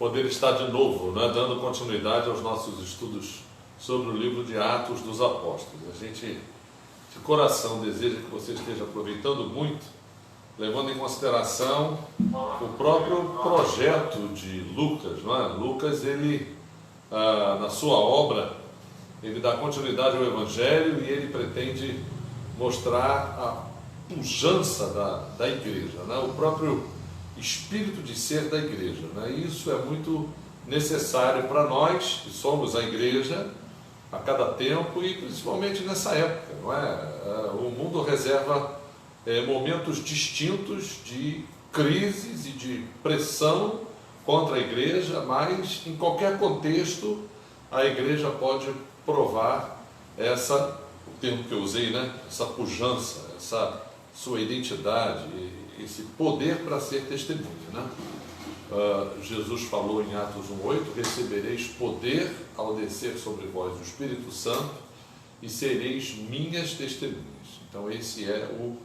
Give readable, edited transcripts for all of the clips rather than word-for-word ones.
poder estar de novo, né, dando continuidade aos nossos estudos sobre o livro de Atos dos Apóstolos. A gente, de coração, deseja que você esteja aproveitando muito, levando em consideração o próprio projeto de Lucas, não é? Lucas, ele, na sua obra, ele dá continuidade ao Evangelho e ele pretende mostrar a pujança da igreja, né? O próprio espírito de ser da igreja, né? E isso é muito necessário para nós, que somos a igreja, a cada tempo e principalmente nessa época, não é? O mundo reserva momentos distintos de crises e de pressão contra a igreja, mas em qualquer contexto a igreja pode provar o termo que eu usei, né? Essa pujança, essa sua identidade, esse poder para ser testemunha, né? Jesus falou em Atos 1:8: recebereis poder ao descer sobre vós o Espírito Santo e sereis minhas testemunhas. Então esse é o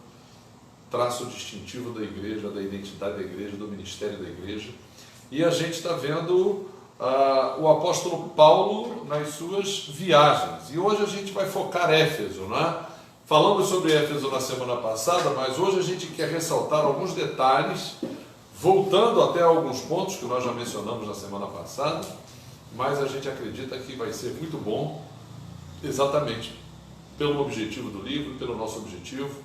traço distintivo da igreja, da identidade da igreja, do ministério da igreja. E a gente está vendo o apóstolo Paulo nas suas viagens. E hoje a gente vai focar Éfeso, né? Falamos sobre Éfeso na semana passada, mas hoje a gente quer ressaltar alguns detalhes, voltando até alguns pontos que nós já mencionamos na semana passada, mas a gente acredita que vai ser muito bom, exatamente pelo objetivo do livro, pelo nosso objetivo,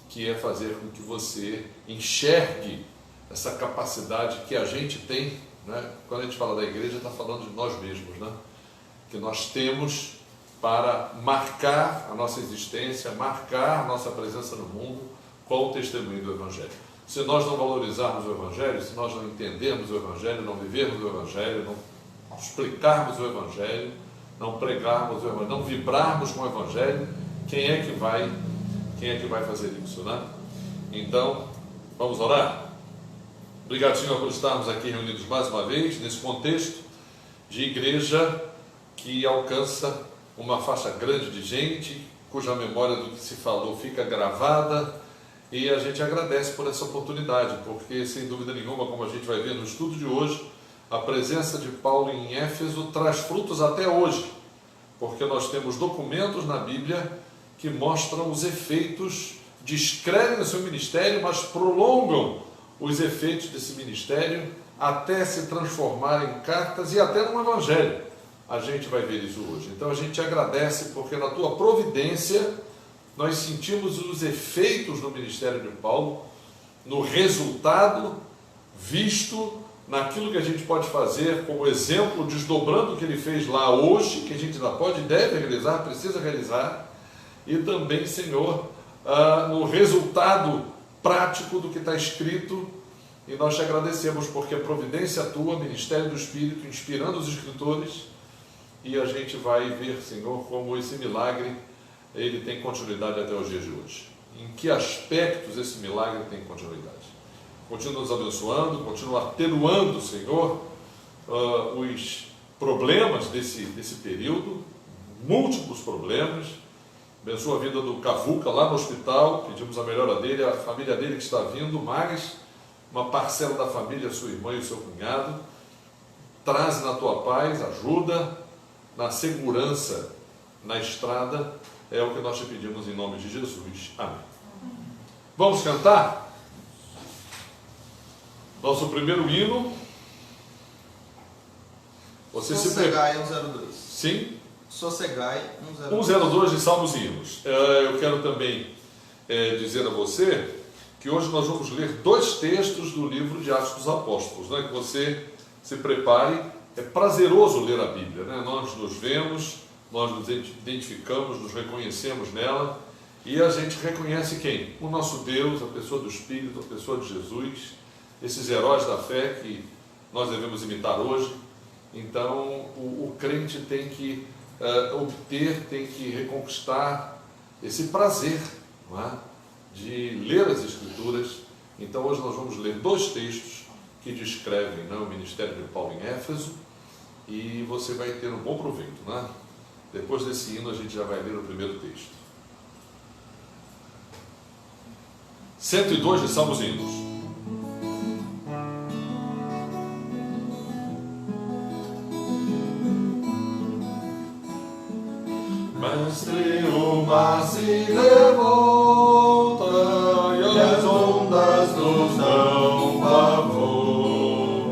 que é fazer com que você enxergue essa capacidade que a gente tem, né? Quando a gente fala da igreja, está falando de nós mesmos, né? Que nós temos para marcar a nossa existência, marcar a nossa presença no mundo com o testemunho do Evangelho. Se nós não valorizarmos o Evangelho, se nós não entendermos o Evangelho, não vivermos o Evangelho, não explicarmos o Evangelho, não pregarmos o Evangelho, não vibrarmos com o Evangelho, quem é que vai fazer isso, né? Então, vamos orar? Obrigado, Senhor, por estarmos aqui reunidos mais uma vez, nesse contexto de igreja que alcança uma faixa grande de gente, cuja memória do que se falou fica gravada, e a gente agradece por essa oportunidade, porque, sem dúvida nenhuma, como a gente vai ver no estudo de hoje, a presença de Paulo em Éfeso traz frutos até hoje, porque nós temos documentos na Bíblia que mostram os efeitos, descrevem o seu ministério, mas prolongam os efeitos desse ministério até se transformar em cartas e até no Evangelho. A gente vai ver isso hoje. Então a gente agradece porque na tua providência nós sentimos os efeitos do ministério de Paulo, no resultado visto naquilo que a gente pode fazer como exemplo, desdobrando o que ele fez lá hoje, que a gente ainda pode e deve realizar, precisa realizar, e também, Senhor, no resultado prático do que está escrito. E nós te agradecemos porque a providência tua, ministério do Espírito, inspirando os escritores, e a gente vai ver, Senhor, como esse milagre ele tem continuidade até os dias de hoje. Em que aspectos esse milagre tem continuidade? Continua nos abençoando, continua atenuando, Senhor, os problemas desse período, múltiplos problemas. Abençoa a vida do Cavuca lá no hospital, pedimos a melhora dele, a família dele que está vindo, mais uma parcela da família, sua irmã e o seu cunhado. Traz na tua paz, ajuda na segurança na estrada, é o que nós te pedimos em nome de Jesus. Amém. Vamos cantar? Nosso primeiro hino. Você Sossegai 102. Sim? Sossegai 102 de Salmos e Hinos. Eu quero também dizer a você que hoje nós vamos ler 2 textos do livro de Atos dos Apóstolos, né? Que você se prepare. É prazeroso ler a Bíblia, né? Nós nos vemos, nós nos identificamos, nos reconhecemos nela, e a gente reconhece quem? O nosso Deus, a pessoa do Espírito, a pessoa de Jesus, esses heróis da fé que nós devemos imitar hoje. Então o crente tem que obter, tem que reconquistar esse prazer, não é? De ler as Escrituras. Então hoje nós vamos ler 2 textos que descrevem, né, o ministério de Paulo em Éfeso, e você vai ter um bom proveito, né? Depois desse hino a gente já vai ler o primeiro texto. 102 de Salmos e Hinos. Mestre, o mar se revolta e as ondas nos dão pavor.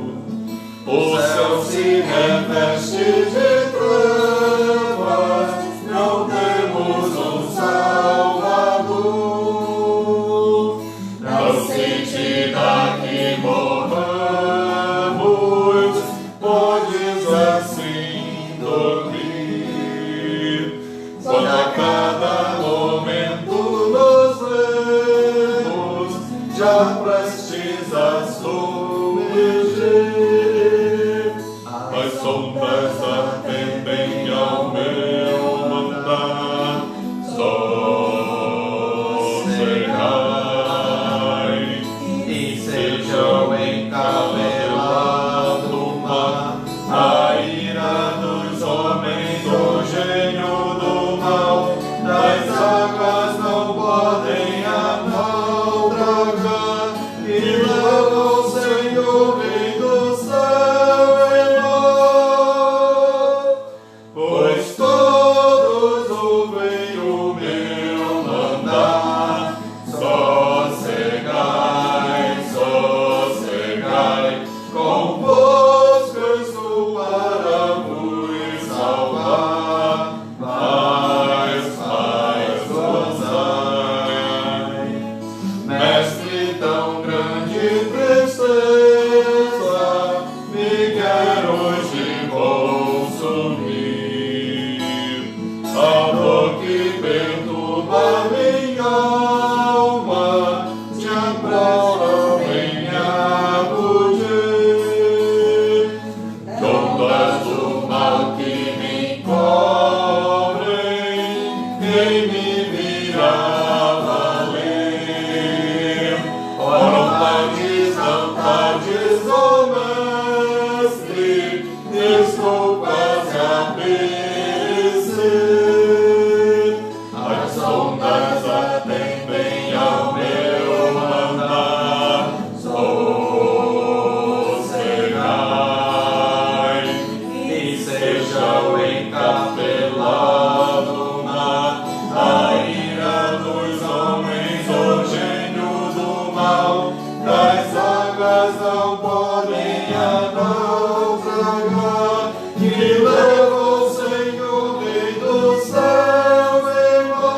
O céu se reveste de trevas, não temos um Salvador. Não sente que morramos, podes assim dormir. Quando a cada momento nos vemos, já prestes a submergir. As sombras atendem ao meu mandar, sossegai, e sejam encabelado o mar, a ira dos homens, o gênio do mal, das águas não podem a naufragar, e leva o Senhor, Rei do céu e mar. Pois todos ouvem o meu mandar, sossegai, sossegai, convosco estou para vos salvar, paz, paz, gozai. Mestre, tão grande tristeza me quer hoje consumir. A dor que perturba minha alma, te apressa vem acudir. Ondas do mal que me cobrem, quem me virá valer? Ora, tardes, não tardes, ó Mestre, estou quase a perecer. As ondas atendem ao meu mandar, sossegai, e sejam encapelado o mar, a ira dos homens, o gênio do mal, das águas não podem a naufragar, que leva o Senhor, Rei do céu e mar.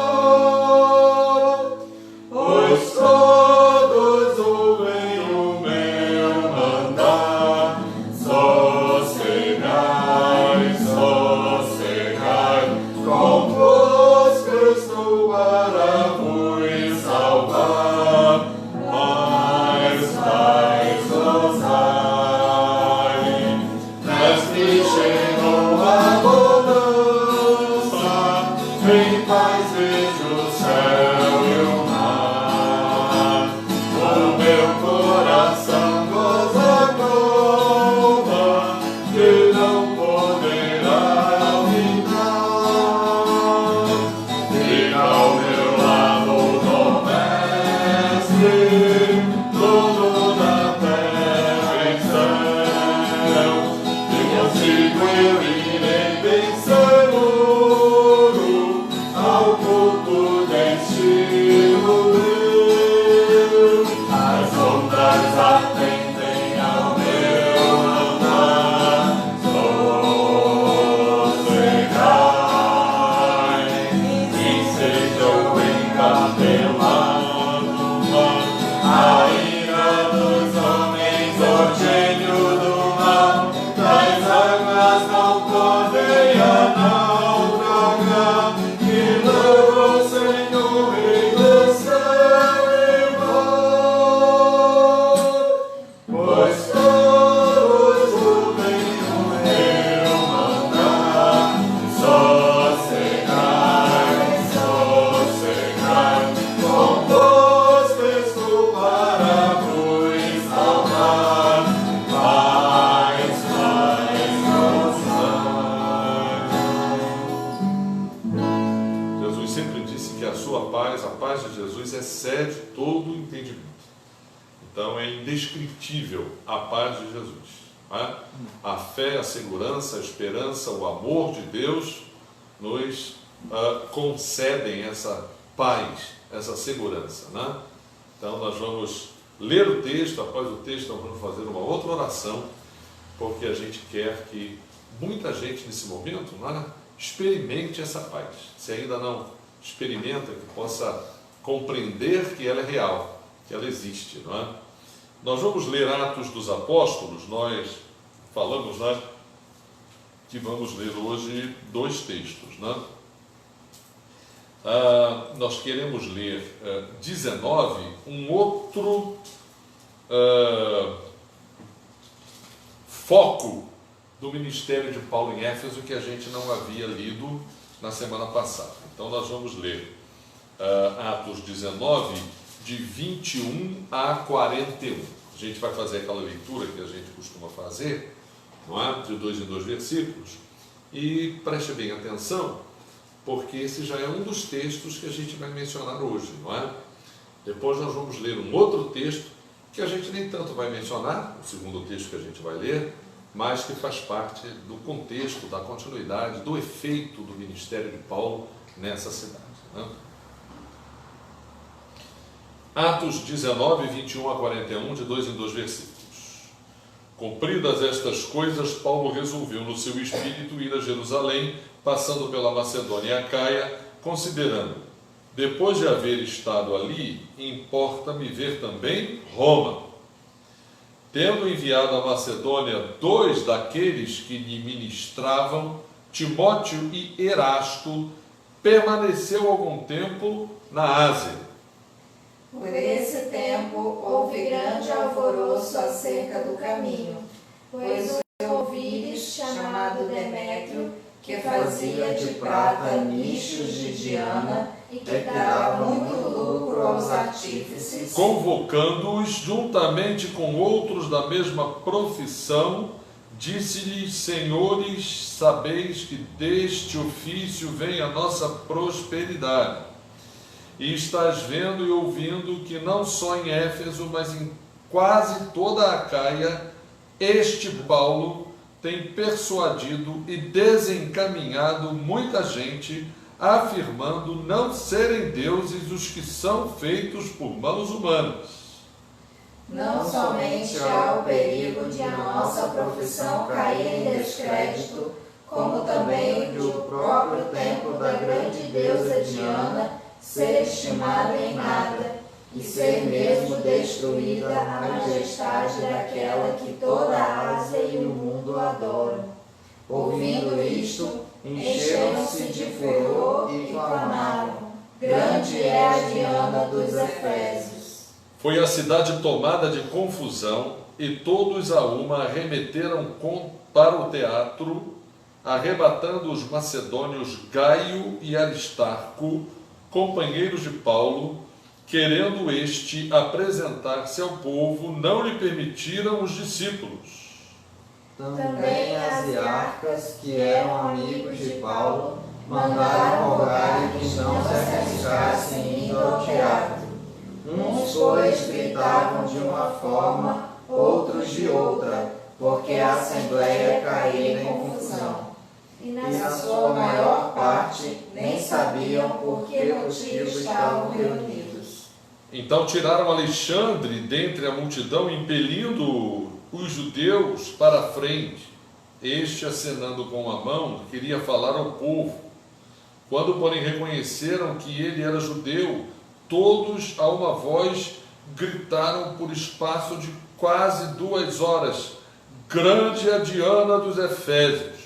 Pois todos ouvem o meu mandar, sossegai, sossegai, convosco estou para vos salvar, paz, paz, gozai. Mestre, chegou a bonança, em paz vejo o céu e o mar. O meu coração goza calma, que não poderá ficar. Fica ao meu lado, ó Mestre, dono da terra e céu, e consigo eu irei bem seguro ao culto destino meu. As ondas atendem ao meu andar, sossegai, e sejam encapelados o mar, a ira dos homens, o gênio do mal, das águas não podem a naufragar, que leva o Senhor, Rei do céu e mar. Pois todos ouvem o meu mandar, sossegai, sossegai, convosco estou para vos salvar, paz, paz, gozai. Jesus sempre disse que a sua paz, a paz de Jesus, excede todo o entendimento. Então é indescritível a paz de Jesus. Não é? A fé, a segurança, a esperança, o amor de Deus nos concedem essa paz, essa segurança, né? Então nós vamos ler o texto, após o texto nós vamos fazer uma outra oração, porque a gente quer que muita gente nesse momento, né, experimente essa paz. Se ainda não experimenta, que possa compreender que ela é real, que ela existe, não é? Nós vamos ler Atos dos Apóstolos. Nós falamos, né, que vamos ler hoje 2 textos, né? Nós queremos ler 19, um outro foco do ministério de Paulo em Éfeso que a gente não havia lido na semana passada. Então nós vamos ler Atos 19, de 21 a 41. A gente vai fazer aquela leitura que a gente costuma fazer, não é? De 2 em 2 versículos. E preste bem atenção, porque esse já é um dos textos que a gente vai mencionar hoje, não é? Depois nós vamos ler um outro texto que a gente nem tanto vai mencionar, o segundo texto que a gente vai ler, mas que faz parte do contexto, da continuidade, do efeito do ministério de Paulo nessa cidade, né? Atos 19, 21 a 41, de 2 em 2 versículos. Cumpridas estas coisas, Paulo resolveu no seu espírito ir a Jerusalém, passando pela Macedônia e Acaia, considerando: depois de haver estado ali, importa-me ver também Roma. Tendo enviado à Macedônia 2 daqueles que lhe ministravam, Timóteo e Erasto, permaneceu algum tempo na Ásia. Por esse tempo houve grande alvoroço acerca do caminho, pois o ouvires, chamado Demétrio, que fazia de prata nichos de Diana e que dava muito lucro aos artífices, Convocando-os juntamente com outros da mesma profissão, disse-lhes: senhores, sabeis que deste ofício vem a nossa prosperidade. E estás vendo e ouvindo que não só em Éfeso, mas em quase toda a Acaia, este Paulo tem persuadido e desencaminhado muita gente, afirmando não serem deuses os que são feitos por mãos humanas. não somente há o perigo de a nossa profissão cair em descrédito, como também o de o próprio templo da grande deusa Diana ser estimada em nada, e ser mesmo destruída a majestade daquela que toda a Ásia e o mundo adoram. Ouvindo isto, encheram-se de furor e clamaram: grande é a Diana dos Efésios. Foi a cidade tomada de confusão, e todos a uma arremeteram para o teatro, arrebatando os macedônios Gaio e Aristarco, companheiros de Paulo. Querendo este apresentar-se ao povo, não lhe permitiram os discípulos. Também as hierarcas, que eram amigos de Paulo, mandaram rogar que não se arriscassem indo ao teatro. Uns, pois, gritavam de uma forma, outros de outra, porque a assembleia caía em confusão. E na sua maior parte nem sabiam por que motivo estavam reunidos. Então tiraram Alexandre dentre a multidão, impelindo os judeus para a frente. Este, acenando com a mão, queria falar ao povo. Quando, porém, reconheceram que ele era judeu, todos a uma voz gritaram por espaço de quase 2 horas: grande é a Diana dos Efésios.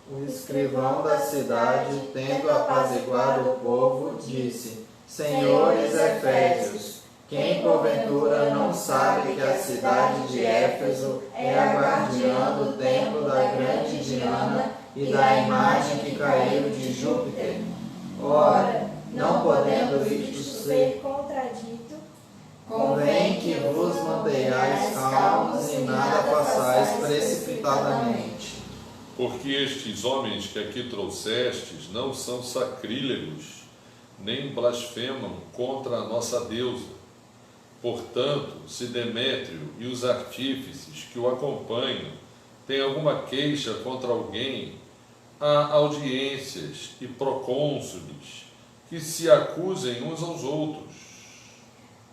O escrivão da cidade, tendo apaziguado o povo, disse: senhores Efésios, quem porventura não sabe que a cidade de Éfeso é a guardiã do templo da grande Diana e da imagem que caiu de Júpiter? Ora, não podendo isto ser contradito, convém que vos mantenhais calmos e nada façais precipitadamente. Porque estes homens que aqui trouxestes não são sacrílegos, nem blasfemam contra a nossa deusa. Portanto, se Demétrio e os artífices que o acompanham têm alguma queixa contra alguém, a audiências e procônsules que se acusem uns aos outros.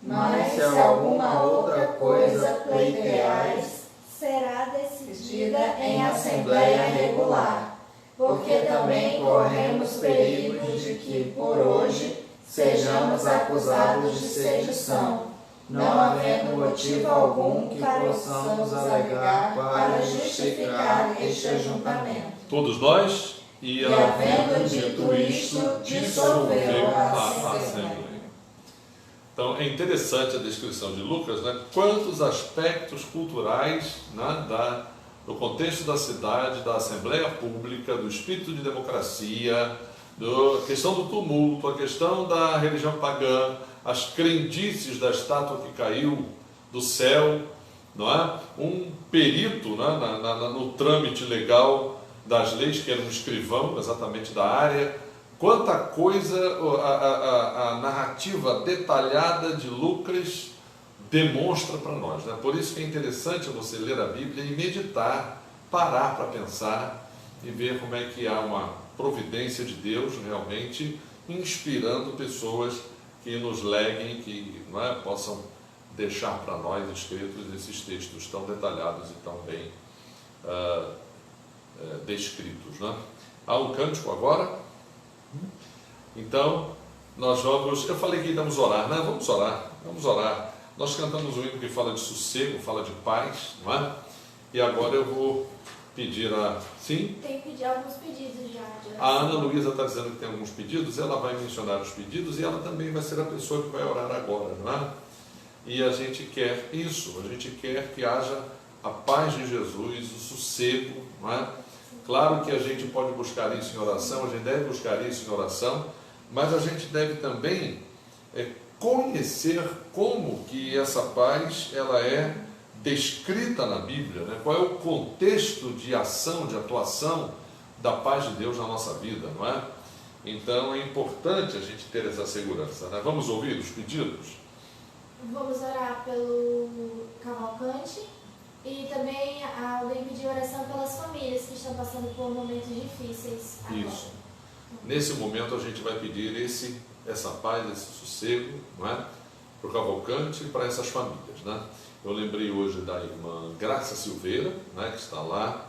Mas se alguma outra coisa pleiteais, será decidida em assembleia regular, porque também corremos perigo de que, por hoje, sejamos acusados de sedição, não havendo motivo algum que possamos alegar para justificar este ajuntamento. Todos nós, e havendo dito isto, dissolveu a Assembleia. Então é interessante a descrição de Lucas, né? Quantos aspectos culturais, né, do contexto da cidade, da Assembleia Pública, do espírito de democracia, a questão do tumulto, a questão da religião pagã, as crendices da estátua que caiu do céu, não é? Um perito, né, no trâmite legal das leis, que era um escrivão exatamente da área. Quanta coisa a narrativa detalhada de Lucas demonstra para nós, né? Por isso que é interessante você ler a Bíblia e meditar, parar para pensar e ver como é que há uma providência de Deus realmente inspirando pessoas que nos leguem, que, não é, possam deixar para nós escritos esses textos tão detalhados e tão bem descritos, né? Há um cântico agora. Então, nós vamos... Eu falei que íamos orar, né? Vamos orar. Nós cantamos um hino que fala de sossego, fala de paz, não é? E agora eu vou pedir a... Sim? Tem que pedir alguns pedidos já. A Ana Luísa está dizendo que tem alguns pedidos, ela vai mencionar os pedidos e ela também vai ser a pessoa que vai orar agora, não é? E a gente quer isso, a gente quer que haja a paz de Jesus, o sossego, não é? Claro que a gente pode buscar isso em oração, a gente deve buscar isso em oração, mas a gente deve também conhecer como que essa paz ela é descrita na Bíblia, né? Qual é o contexto de ação, de atuação da paz de Deus na nossa vida, não é? Então é importante a gente ter essa segurança, né? Vamos ouvir os pedidos? Vamos orar pelo Cavalcante e também alguém pedir oração pelas famílias que estão passando por momentos difíceis agora. Isso. Nesse momento a gente vai pedir essa paz, esse sossego, não é? Para o Cavalcante e para essas famílias, né? Eu lembrei hoje da irmã Graça Silveira, né, que está lá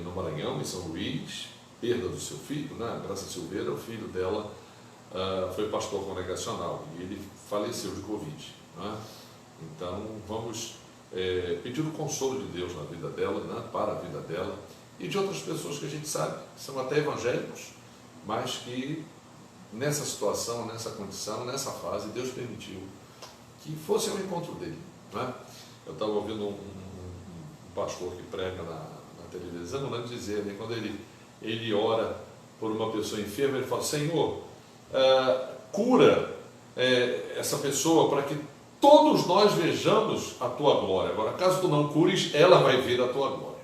no Maranhão, em São Luís, perda do seu filho, né? Graça Silveira, o filho dela foi pastor congregacional e ele faleceu de Covid, né? Então vamos pedir o consolo de Deus na vida dela, né, para a vida dela e de outras pessoas que a gente sabe, que são até evangélicos, mas que nessa situação, nessa condição, nessa fase, Deus permitiu que fosse ao encontro dele, né? Eu estava ouvindo um pastor que prega na televisão, né, dizer, né, quando ele ora por uma pessoa enferma, ele fala: Senhor, cura essa pessoa para que todos nós vejamos a tua glória. Agora, caso tu não cures, ela vai ver a tua glória.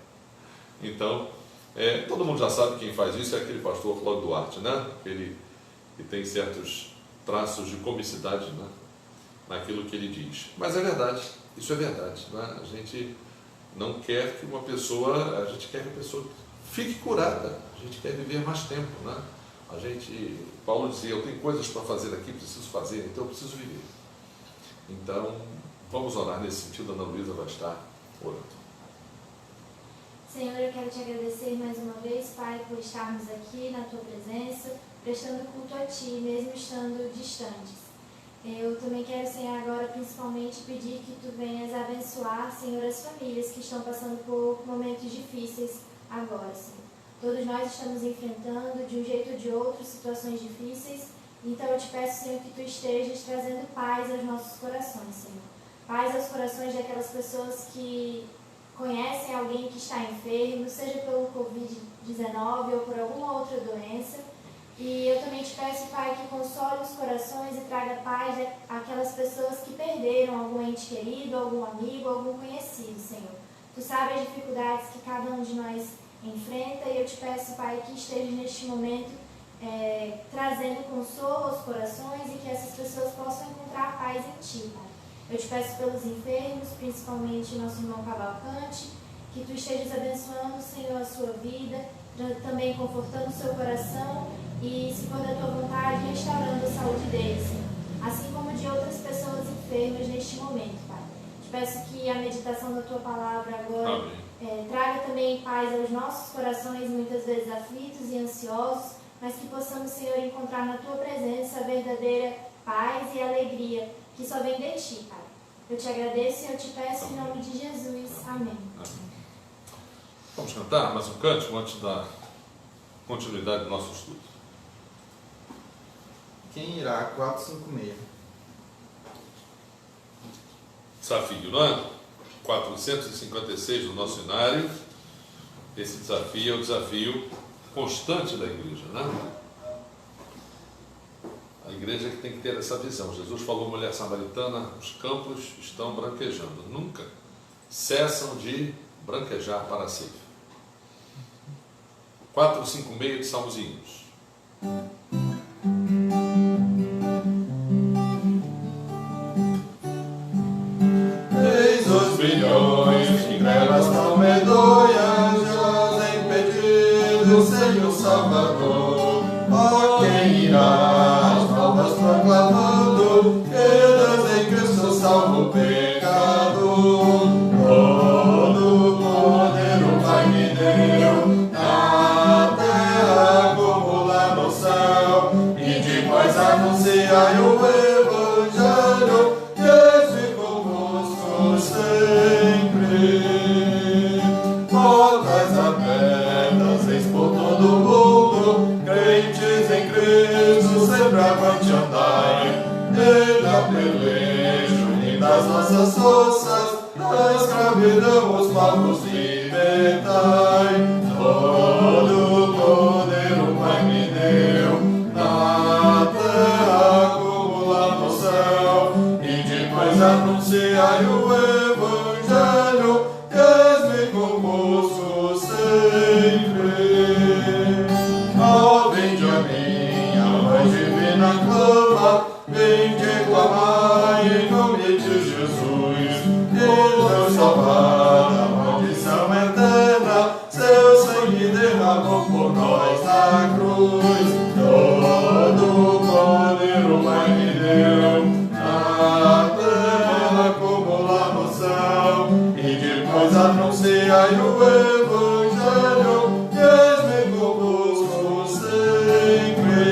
Então, todo mundo já sabe quem faz isso, é aquele pastor Cláudio Duarte, né? Ele tem certos traços de comicidade, né, naquilo que ele diz. Mas é verdade, isso é verdade, né? A gente não quer que uma pessoa, a gente quer que a pessoa fique curada, a gente quer viver mais tempo, né? Paulo dizia: eu tenho coisas para fazer aqui, preciso fazer, então eu preciso viver. Então, vamos orar nesse sentido. A Ana Luísa vai estar orando. Senhor, eu quero te agradecer mais uma vez, Pai, por estarmos aqui na tua presença, prestando culto a ti, mesmo estando distantes. Eu também quero, Senhor, agora principalmente pedir que tu venhas abençoar, Senhor, as famílias que estão passando por momentos difíceis agora, Senhor. Todos nós estamos enfrentando, de um jeito ou de outro, situações difíceis. Então eu te peço, Senhor, que tu estejas trazendo paz aos nossos corações, Senhor. Paz aos corações daquelas pessoas que conhecem alguém que está enfermo, seja pelo Covid-19 ou por alguma outra doença. E eu também te peço, Pai, que console os corações e traga paz àquelas pessoas que perderam algum ente querido, algum amigo, algum conhecido, Senhor. Tu sabes as dificuldades que cada um de nós enfrenta e eu te peço, Pai, que esteja neste momento trazendo consolo aos corações e que essas pessoas possam encontrar paz em ti, Pai. Eu te peço pelos enfermos, principalmente nosso irmão Cavalcante, que tu estejas abençoando, Senhor, a sua vida, também confortando o seu coração e, se for da tua vontade, restaurando a saúde deles, assim como de outras pessoas enfermas neste momento, Pai. Te peço que a meditação da tua palavra agora traga também paz aos nossos corações, muitas vezes aflitos e ansiosos, mas que possamos, Senhor, encontrar na tua presença a verdadeira paz e alegria que só vem de ti, Pai. Eu te agradeço e eu te peço em nome de Jesus. Amém. Vamos cantar mais um cântico antes da continuidade do nosso estudo. Quem irá? 456. Desafio, não é? 456 do nosso inário. Esse desafio é o desafio constante da igreja, né? A igreja que tem que ter essa visão. Jesus falou, mulher samaritana, os campos estão branquejando. Nunca cessam de branquejar para sempre. 456 de Salmos e Hinos. Eis os bilhões de trevas tão medonhas, jazem perdidos sem o Salvador. Ó, quem irá as novas proclamando, que Deus em Cristo salva o pecador. Todo poder o Pai me deu, na terra como lá no céu, e depois anunciai o Evangelho, que fica convosco sempre. Portas abertas, eis por todo o mundo, crentes em Cristo, sempre avante andai. Ele é o pelejo e das nossas forças, da escravidão os povos libertai. Todo poder o Pai me deu, na terra como lá no céu, e depois anunciai o Evangelho, que eis-me convosco sempre. Ó, vinde a mim, a Mãe Divina clama, vinde clamai em nome de Jesus, que Deus salvar da maldição eterna, seu sangue derramou por nós na cruz. Todo poder o Pai me deu, na terra como lá no céu, e depois anunciai o Evangelho, que eis-me convosco sempre.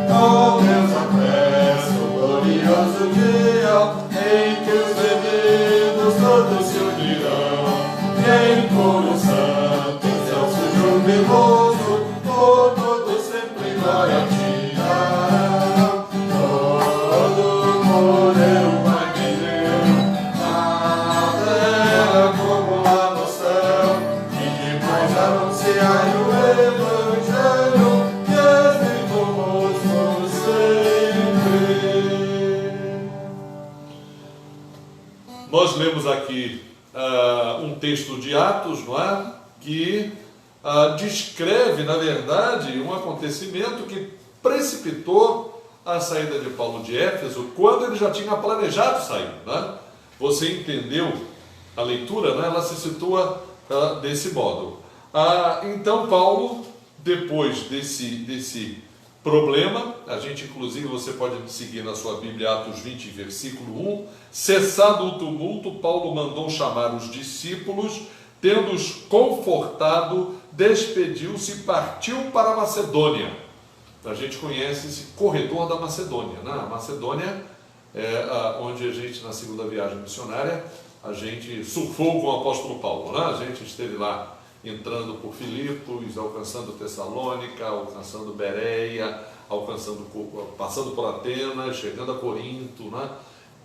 Ó Deus, apressa o glorioso dia, em que os redimidos todos se unirão, e em coro santo, excelso jubiloso, por todos sempre glória te dará. Todo poder o Pai me deu, na terra como lá no céu, e depois anunciai o Evangelho, que eis-me convosco sempre. Nós lemos aqui um texto de Atos, não é? Que descreve, na verdade, um acontecimento que precipitou a saída de Paulo de Éfeso, quando ele já tinha planejado sair, né? Você entendeu a leitura, né? Ela se situa desse modo. Então Paulo, depois desse problema, a gente inclusive, você pode seguir na sua Bíblia, Atos 20, versículo 1, cessado o tumulto, Paulo mandou chamar os discípulos, tendo-os confortado, despediu-se e partiu para a Macedônia. A gente conhece esse corredor da Macedônia, né? A Macedônia é onde a gente, na segunda viagem missionária, a gente surfou com o apóstolo Paulo, né? A gente esteve lá entrando por Filipos, alcançando Tessalônica, alcançando Bereia, passando por Atenas, chegando a Corinto, né?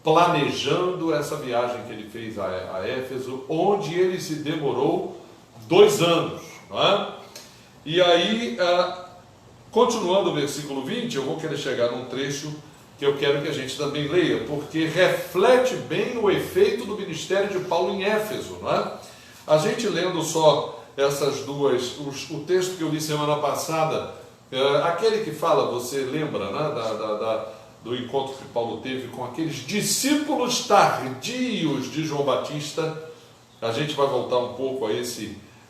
Planejando essa viagem que ele fez a Éfeso, onde ele se demorou 2 anos. Né? E aí, continuando o versículo 20, eu vou querer chegar num trecho que eu quero que a gente também leia, porque reflete bem o efeito do ministério de Paulo em Éfeso. Né? A gente lendo só essas duas, o texto que eu li semana passada, aquele que fala, você lembra, né, do encontro que Paulo teve com aqueles discípulos tardios de João Batista. A gente vai voltar um pouco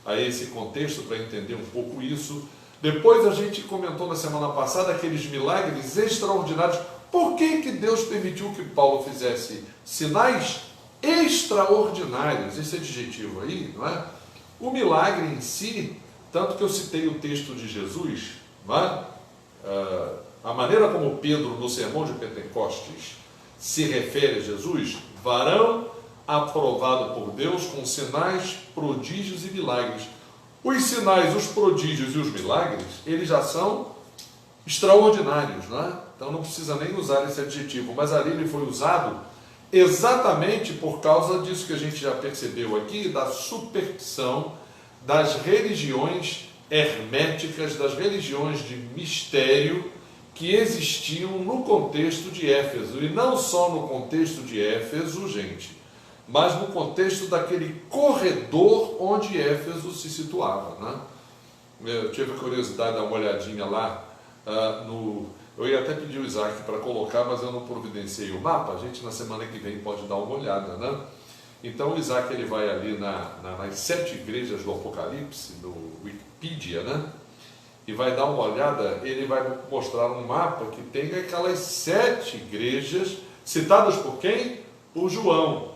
a a esse contexto para entender um pouco isso. Depois a gente comentou na semana passada aqueles milagres extraordinários. Por que Deus permitiu que Paulo fizesse sinais extraordinários? Esse adjetivo aí, não é? O milagre em si, tanto que eu citei o texto de Jesus, não é? A maneira como Pedro, no sermão de Pentecostes, se refere a Jesus: varão aprovado por Deus com sinais, prodígios e milagres. Os sinais, os prodígios e os milagres, eles já são extraordinários, não é? Então não precisa nem usar esse adjetivo, mas ali ele foi usado exatamente por causa disso que a gente já percebeu aqui, da superstição das religiões herméticas, das religiões de mistério que existiam no contexto de Éfeso, e não só no contexto de Éfeso, gente, mas no contexto daquele corredor onde Éfeso se situava, né? Eu tive a curiosidade de dar uma olhadinha lá eu ia até pedir o Isaac para colocar, mas eu não providenciei o mapa. A gente na semana que vem pode dar uma olhada, né? Então o Isaac ele vai ali nas 7 igrejas do Apocalipse, do Wikipedia, né? E vai dar uma olhada, ele vai mostrar um mapa que tem aquelas 7 igrejas, citadas por quem? Por João,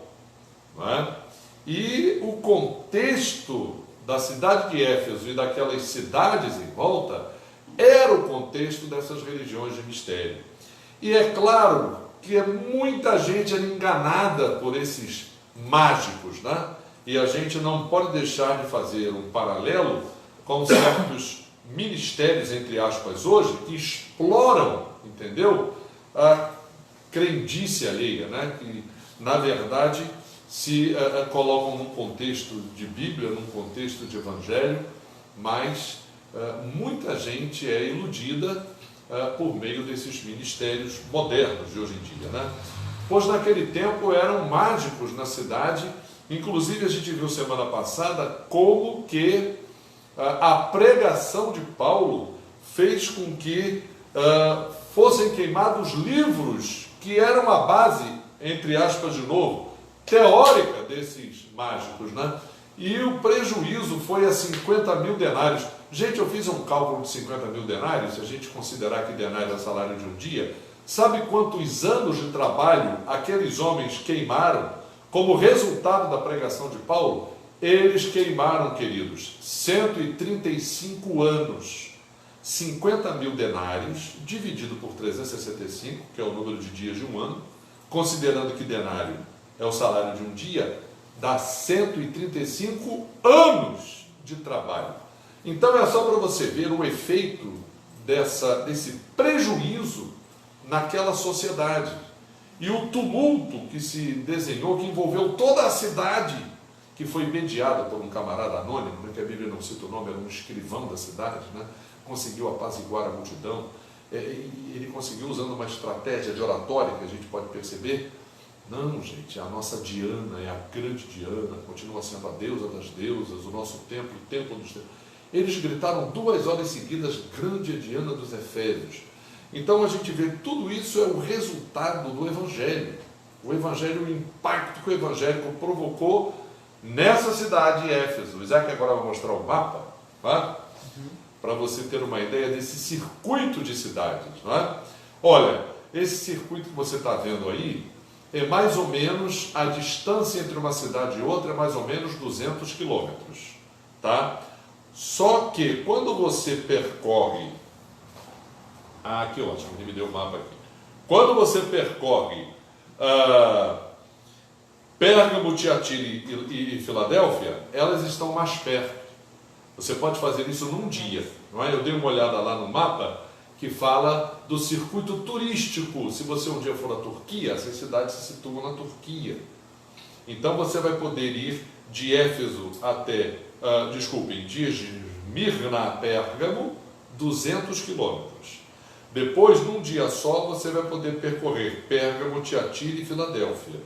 não é? E o contexto da cidade de Éfeso e daquelas cidades em volta era o contexto dessas religiões de mistério. E é claro que muita gente era enganada por esses mágicos, né? E a gente não pode deixar de fazer um paralelo com certos ministérios, entre aspas, hoje, que exploram, entendeu? A crendice alheia, né? Que, na verdade, se colocam num contexto de Bíblia, num contexto de Evangelho, mas muita gente é iludida por meio desses ministérios modernos de hoje em dia, né? Pois naquele tempo eram mágicos na cidade. Inclusive a gente viu semana passada como que a pregação de Paulo fez com que fossem queimados livros que eram a base, entre aspas de novo, teórica desses mágicos, né? E o prejuízo foi a 50 mil denários. Gente, eu fiz um cálculo de 50 mil denários, se a gente considerar que denário é salário de um dia, sabe quantos anos de trabalho aqueles homens queimaram como resultado da pregação de Paulo? Eles queimaram, queridos, 135 anos. 50 mil denários, dividido por 365, que é o número de dias de um ano, considerando que denário é o salário de um dia, dá 135 anos de trabalho. Então é só para você ver o efeito desse prejuízo naquela sociedade. E o tumulto que se desenhou, que envolveu toda a cidade, que foi mediado por um camarada anônimo, né, que a Bíblia não cita o nome, era um escrivão da cidade, né, conseguiu apaziguar a multidão. Ele conseguiu usando uma estratégia de oratória, que a gente pode perceber. Não, gente, a nossa Diana é a grande Diana, continua sendo a deusa das deusas, o nosso templo, o templo dos templos. Eles gritaram 2 horas seguidas, grande é Diana dos Efésios. Então a gente vê, tudo isso é o resultado do Evangelho. O Evangelho, o impacto que o Evangelho provocou nessa cidade de Éfeso. O Isaac agora vai mostrar o mapa, tá? Para você ter uma ideia desse circuito de cidades, não é? Olha, esse circuito que você está vendo aí, é mais ou menos, a distância entre uma cidade e outra é mais ou menos 200 quilômetros, tá? Só que quando você percorre, aqui ótimo, ele me deu o mapa aqui. Quando você percorre Pérgamo, Tiatira e Filadélfia, elas estão mais perto. Você pode fazer isso num dia, não é? Eu dei uma olhada lá no mapa que fala do circuito turístico. Se você um dia for à Turquia, essas cidades se situam na Turquia. Então você vai poder ir de Éfeso até, de Esmirna a Pérgamo, 200 quilômetros. Depois, num dia só, você vai poder percorrer Pérgamo, Tiatira e Filadélfia.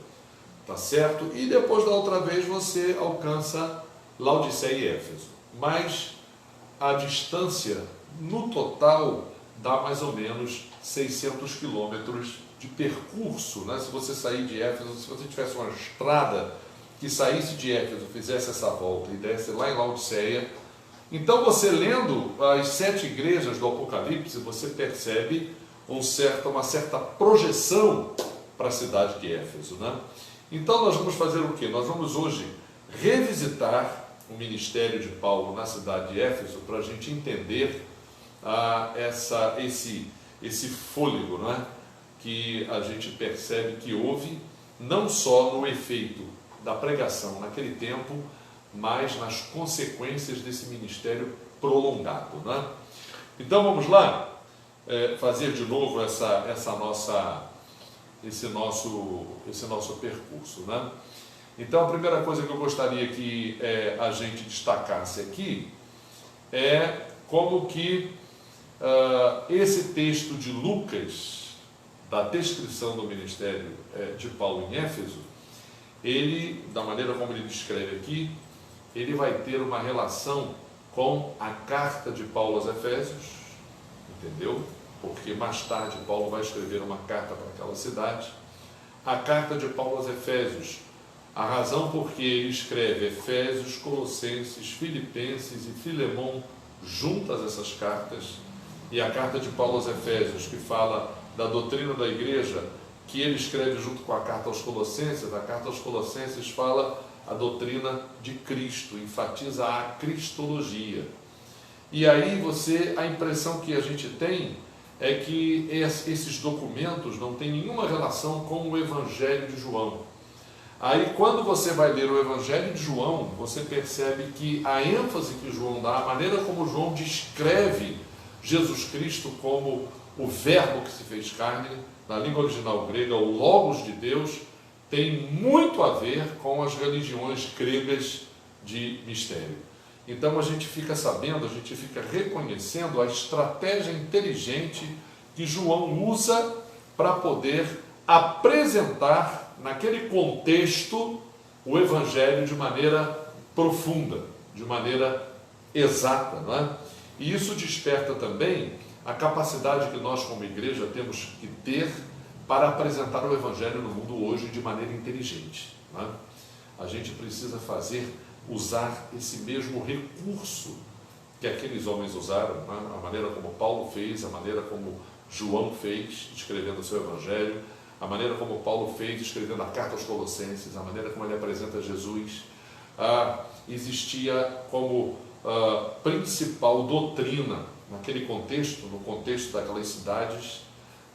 Tá certo? E depois da outra vez você alcança Laodiceia e Éfeso. Mas a distância, no total, dá mais ou menos 600 quilômetros de percurso, né? Se você sair de Éfeso, se você tivesse uma estrada que saísse de Éfeso, fizesse essa volta e desse lá em Laodiceia. Então você lendo as 7 igrejas do Apocalipse, você percebe uma certa projeção para a cidade de Éfeso, né? Então nós vamos fazer o quê? Nós vamos hoje revisitar o ministério de Paulo na cidade de Éfeso para a gente entender esse fôlego, né, que a gente percebe que houve não só no efeito da pregação naquele tempo, mas nas consequências desse ministério prolongado, né? Então vamos lá fazer de novo esse nosso percurso, né? Então a primeira coisa que eu gostaria que a gente destacasse aqui é como que esse texto de Lucas, da descrição do ministério de Paulo em Éfeso, ele, da maneira como ele descreve aqui, ele vai ter uma relação com a carta de Paulo aos Efésios, entendeu? Porque mais tarde Paulo vai escrever uma carta para aquela cidade. A carta de Paulo aos Efésios, a razão por que ele escreve Efésios, Colossenses, Filipenses e Filemão juntas essas cartas, e a carta de Paulo aos Efésios, que fala da doutrina da igreja, que ele escreve junto com a carta aos Colossenses. A carta aos Colossenses fala a doutrina de Cristo, enfatiza a cristologia. E aí a impressão que a gente tem é que esses documentos não têm nenhuma relação com o Evangelho de João. Aí quando você vai ler o Evangelho de João, você percebe que a ênfase que João dá, a maneira como João descreve Jesus Cristo como o verbo que se fez carne, na língua original grega, o Logos de Deus, tem muito a ver com as religiões gregas de mistério. Então a gente fica sabendo, a gente fica reconhecendo a estratégia inteligente que João usa para poder apresentar naquele contexto o Evangelho de maneira profunda, de maneira exata, não é? E isso desperta também a capacidade que nós como igreja temos que ter para apresentar o Evangelho no mundo hoje de maneira inteligente, não é? A gente precisa usar esse mesmo recurso que aqueles homens usaram, né? A maneira como Paulo fez, a maneira como João fez, escrevendo o seu Evangelho, a maneira como Paulo fez, escrevendo a carta aos Colossenses, a maneira como ele apresenta Jesus. Existia como principal doutrina naquele contexto, no contexto daquelas cidades,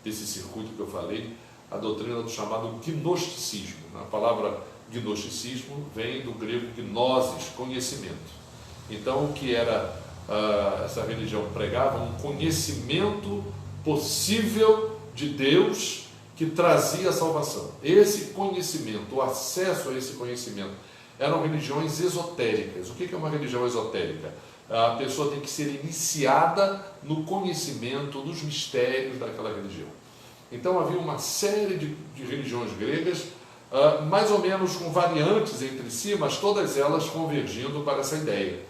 desse circuito que eu falei, a doutrina do chamado gnosticismo. A palavra gnosticismo vem do grego gnosis, conhecimento. Então, o que era essa religião pregava? Um conhecimento possível de Deus que trazia a salvação. Esse conhecimento, o acesso a esse conhecimento, eram religiões esotéricas. O que é uma religião esotérica? A pessoa tem que ser iniciada no conhecimento dos mistérios daquela religião. Então havia uma série de religiões gregas, mais ou menos com variantes entre si, mas todas elas convergindo para essa ideia.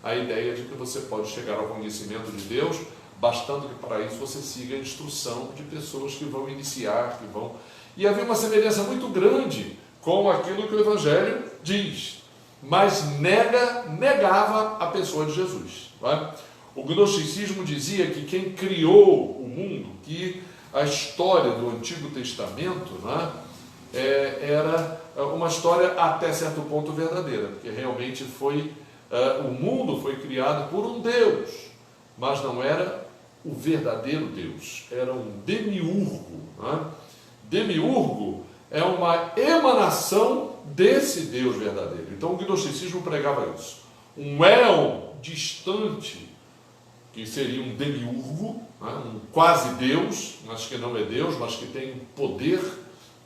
A ideia de que você pode chegar ao conhecimento de Deus, bastando que para isso você siga a instrução de pessoas que vão iniciar, que vão... E havia uma semelhança muito grande com aquilo que o Evangelho diz, mas negava a pessoa de Jesus. Não é? O gnosticismo dizia que quem criou o mundo, que a história do Antigo Testamento, não é, era uma história até certo ponto verdadeira, porque realmente o mundo foi criado por um Deus, mas não era o verdadeiro Deus, era um demiurgo. Não é? Demiurgo é uma emanação desse Deus verdadeiro. Então o gnosticismo pregava isso. Um éon distante, que seria um demiurgo, né? Um quase Deus, mas que não é Deus, mas que tem poder,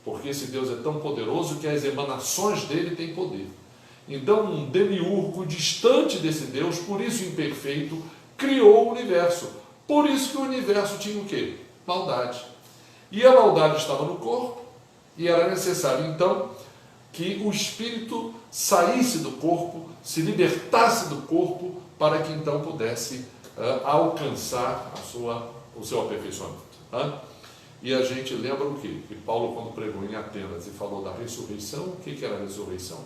porque esse Deus é tão poderoso que as emanações dele têm poder. Então um demiurgo distante desse Deus, por isso imperfeito, criou o universo. Por isso que o universo tinha o quê? Maldade. E a maldade estava no corpo, e era necessário então que o espírito saísse do corpo, se libertasse do corpo, para que então pudesse alcançar o seu aperfeiçoamento. Tá? E a gente lembra o quê? Que Paulo, quando pregou em Atenas e falou da ressurreição, o que era a ressurreição?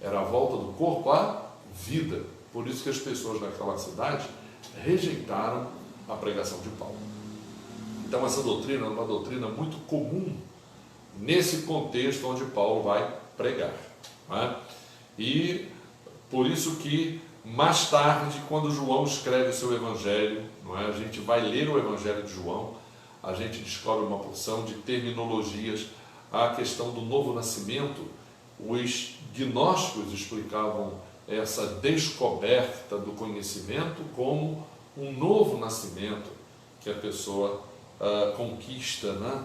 era a volta do corpo à vida. Por isso que as pessoas naquela cidade rejeitaram a pregação de Paulo. Então essa doutrina é uma doutrina muito comum nesse contexto onde Paulo vai pregar, não é? E por isso que mais tarde, quando João escreve o seu evangelho, não é? A gente vai ler o evangelho de João, a gente descobre uma porção de terminologias. A questão do novo nascimento, os gnósticos explicavam essa descoberta do conhecimento como um novo nascimento que a pessoa conquista, né?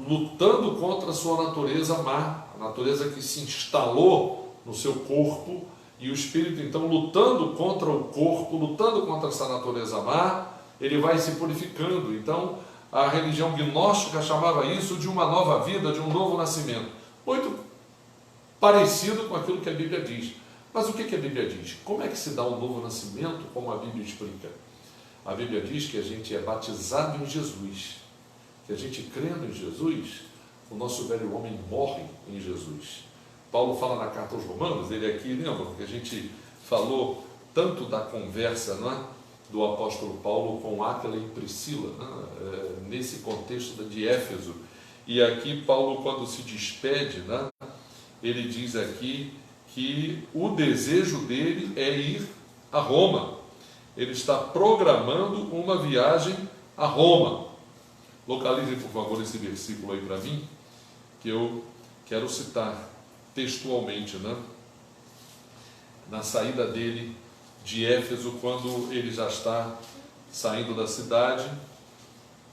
Lutando contra a sua natureza má, a natureza que se instalou no seu corpo, e o espírito então lutando contra o corpo, lutando contra essa natureza má, ele vai se purificando. Então a religião gnóstica chamava isso de uma nova vida, de um novo nascimento, muito parecido com aquilo que a Bíblia diz. Mas o que a Bíblia diz? Como é que se dá um novo nascimento, como a Bíblia explica? A Bíblia diz que a gente é batizado em Jesus, que a gente crendo em Jesus, o nosso velho homem morre em Jesus. Paulo fala na carta aos Romanos, ele aqui, lembra que a gente falou tanto da conversa, não é, do apóstolo Paulo com Áquila e Priscila, né, nesse contexto de Éfeso. E aqui Paulo, quando se despede, né, ele diz aqui que o desejo dele é ir a Roma. Ele está programando uma viagem a Roma. Localizem, por favor, esse versículo aí para mim, que eu quero citar textualmente, né? Na saída dele de Éfeso, quando ele já está saindo da cidade,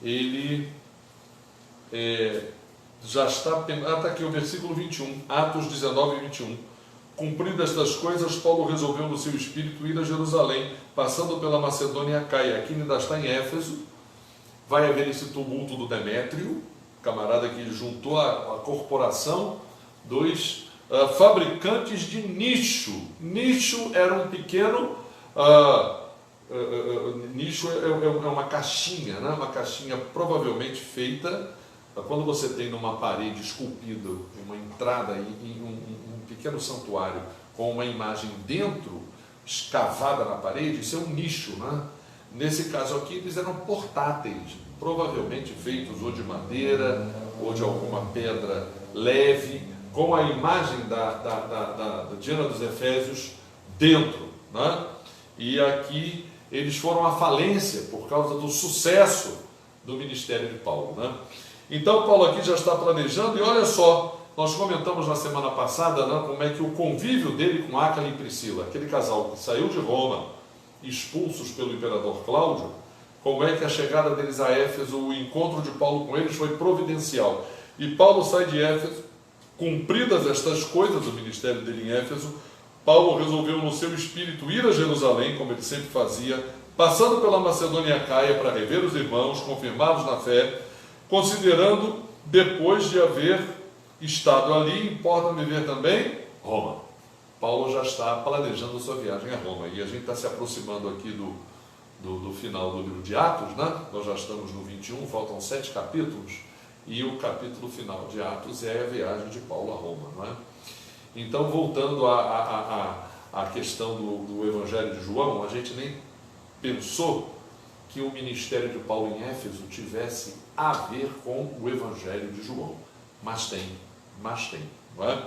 ele já está... Está aqui o versículo 21, Atos 19 e 21. Cumpridas estas coisas, Paulo resolveu no seu espírito ir a Jerusalém, passando pela Macedônia e Acaia. Aqui ainda está em Éfeso. Vai haver esse tumulto do Demétrio, camarada que juntou a corporação dos fabricantes de nicho. Nicho era um pequeno... nicho é uma caixinha, né? Uma caixinha provavelmente feita quando você tem numa parede esculpida uma entrada em um pequeno santuário com uma imagem dentro, escavada na parede. Isso é um nicho, né? Nesse caso aqui eles eram portáteis, provavelmente feitos ou de madeira ou de alguma pedra leve, com a imagem da Diana dos Efésios dentro, né? E aqui eles foram à falência por causa do sucesso do ministério de Paulo, né? Então Paulo aqui já está planejando, e olha só, nós comentamos na semana passada, né, como é que o convívio dele com Áquila e Priscila, aquele casal que saiu de Roma, expulsos pelo imperador Cláudio, como é que a chegada deles a Éfeso, o encontro de Paulo com eles foi providencial. E Paulo sai de Éfeso, cumpridas estas coisas do ministério dele em Éfeso, Paulo resolveu no seu espírito ir a Jerusalém, como ele sempre fazia, passando pela Macedônia e Acaia para rever os irmãos, confirmá-los na fé, considerando, depois de haver estado ali, importa viver também Roma. Paulo já está planejando sua viagem a Roma, e a gente está se aproximando aqui do final do livro de Atos, né? Nós já estamos no 21, faltam 7 capítulos, e o capítulo final de Atos é a viagem de Paulo a Roma, não é? Então, voltando à questão do Evangelho de João, a gente nem pensou que o ministério de Paulo em Éfeso tivesse a ver com o Evangelho de João, mas tem, não é?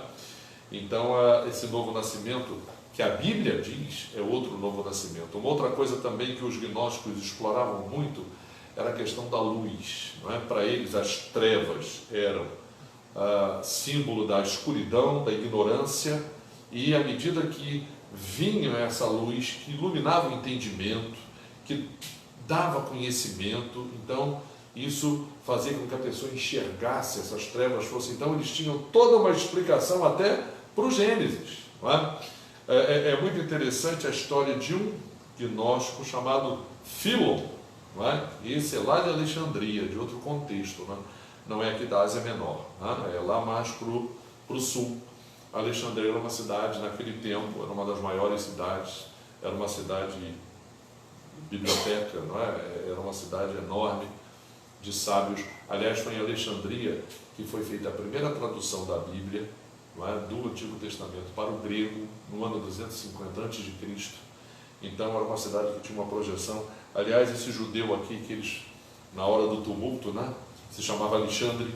Então, esse novo nascimento que a Bíblia diz é outro novo nascimento. Uma outra coisa também que os gnósticos exploravam muito era a questão da luz, não é? Para eles as trevas eram símbolo da escuridão, da ignorância, e à medida que vinha essa luz que iluminava o entendimento, que dava conhecimento, então isso fazia com que a pessoa enxergasse essas trevas fossem. Então eles tinham toda uma explicação até para o Gênesis, não é? É muito interessante a história de um gnóstico chamado Filon, não é? Esse é lá de Alexandria, de outro contexto, não é? Não é aqui da Ásia Menor, né? É lá mais para o sul. Alexandria era uma cidade, naquele tempo, era uma das maiores cidades, era uma cidade biblioteca, não é? Era uma cidade enorme de sábios. Aliás, foi em Alexandria que foi feita a primeira tradução da Bíblia não é, do Antigo Testamento para o grego no ano 250 a.C. Então era uma cidade que tinha uma projeção. Aliás, esse judeu aqui, que eles, na hora do tumulto, né, se chamava Alexandre,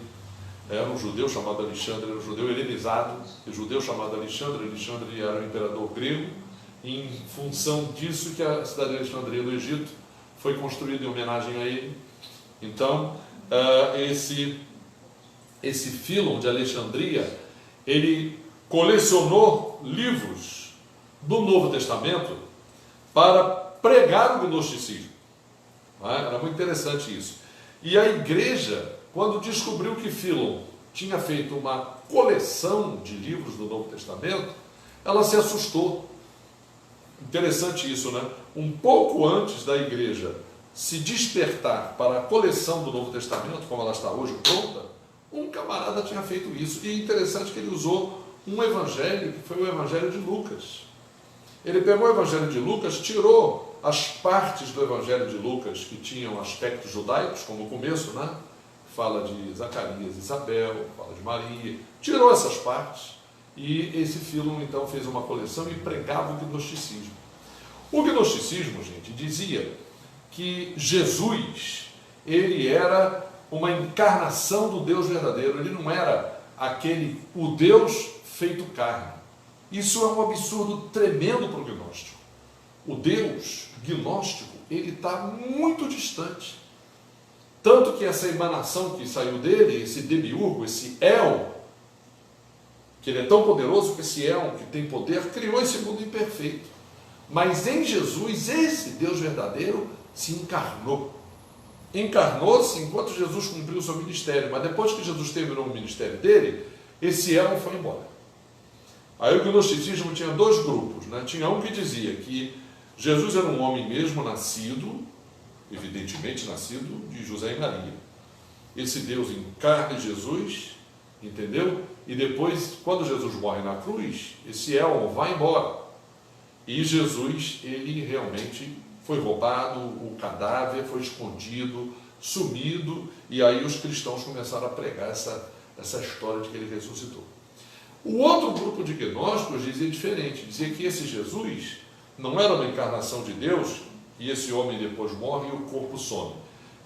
era um judeu chamado Alexandre, era um judeu helenizado, um judeu chamado Alexandre. Alexandre era um imperador grego, e em função disso que a cidade de Alexandria do Egito foi construída em homenagem a ele. Então, esse Fílon de Alexandria, ele colecionou livros do Novo Testamento para pregar o gnosticismo. Era muito interessante isso. E a igreja, quando descobriu que Fílon tinha feito uma coleção de livros do Novo Testamento, ela se assustou. Interessante isso, né? Um pouco antes da igreja se despertar para a coleção do Novo Testamento, como ela está hoje pronta, um camarada tinha feito isso. E é interessante que ele usou um evangelho, que foi o evangelho de Lucas. Ele pegou o evangelho de Lucas, tirou as partes do evangelho de Lucas que tinham aspectos judaicos, como o começo, né? Fala de Zacarias e Isabel, fala de Maria, tirou essas partes, e esse Fílon então fez uma coleção e pregava o gnosticismo. O gnosticismo, gente, dizia que Jesus, ele era uma encarnação do Deus verdadeiro, ele não era o Deus feito carne. Isso é um absurdo tremendo para o gnóstico. O Deus gnóstico, ele está muito distante. Tanto que essa emanação que saiu dele, esse demiurgo, esse El, que ele é tão poderoso que esse El, que tem poder, criou esse mundo imperfeito. Mas em Jesus, esse Deus verdadeiro se encarnou. Encarnou-se enquanto Jesus cumpriu o seu ministério, mas depois que Jesus terminou o ministério dele, esse El foi embora. Aí o gnosticismo tinha dois grupos, né? Tinha um que dizia que Jesus era um homem mesmo nascido, evidentemente nascido de José e Maria. Esse Deus encarna Jesus, entendeu? E depois, quando Jesus morre na cruz, esse El vai embora. E Jesus, ele realmente foi roubado, o cadáver foi escondido, sumido, e aí os cristãos começaram a pregar essa história de que ele ressuscitou. O outro grupo de gnósticos dizia diferente, dizia que esse Jesus não era uma encarnação de Deus, e esse homem depois morre e o corpo some.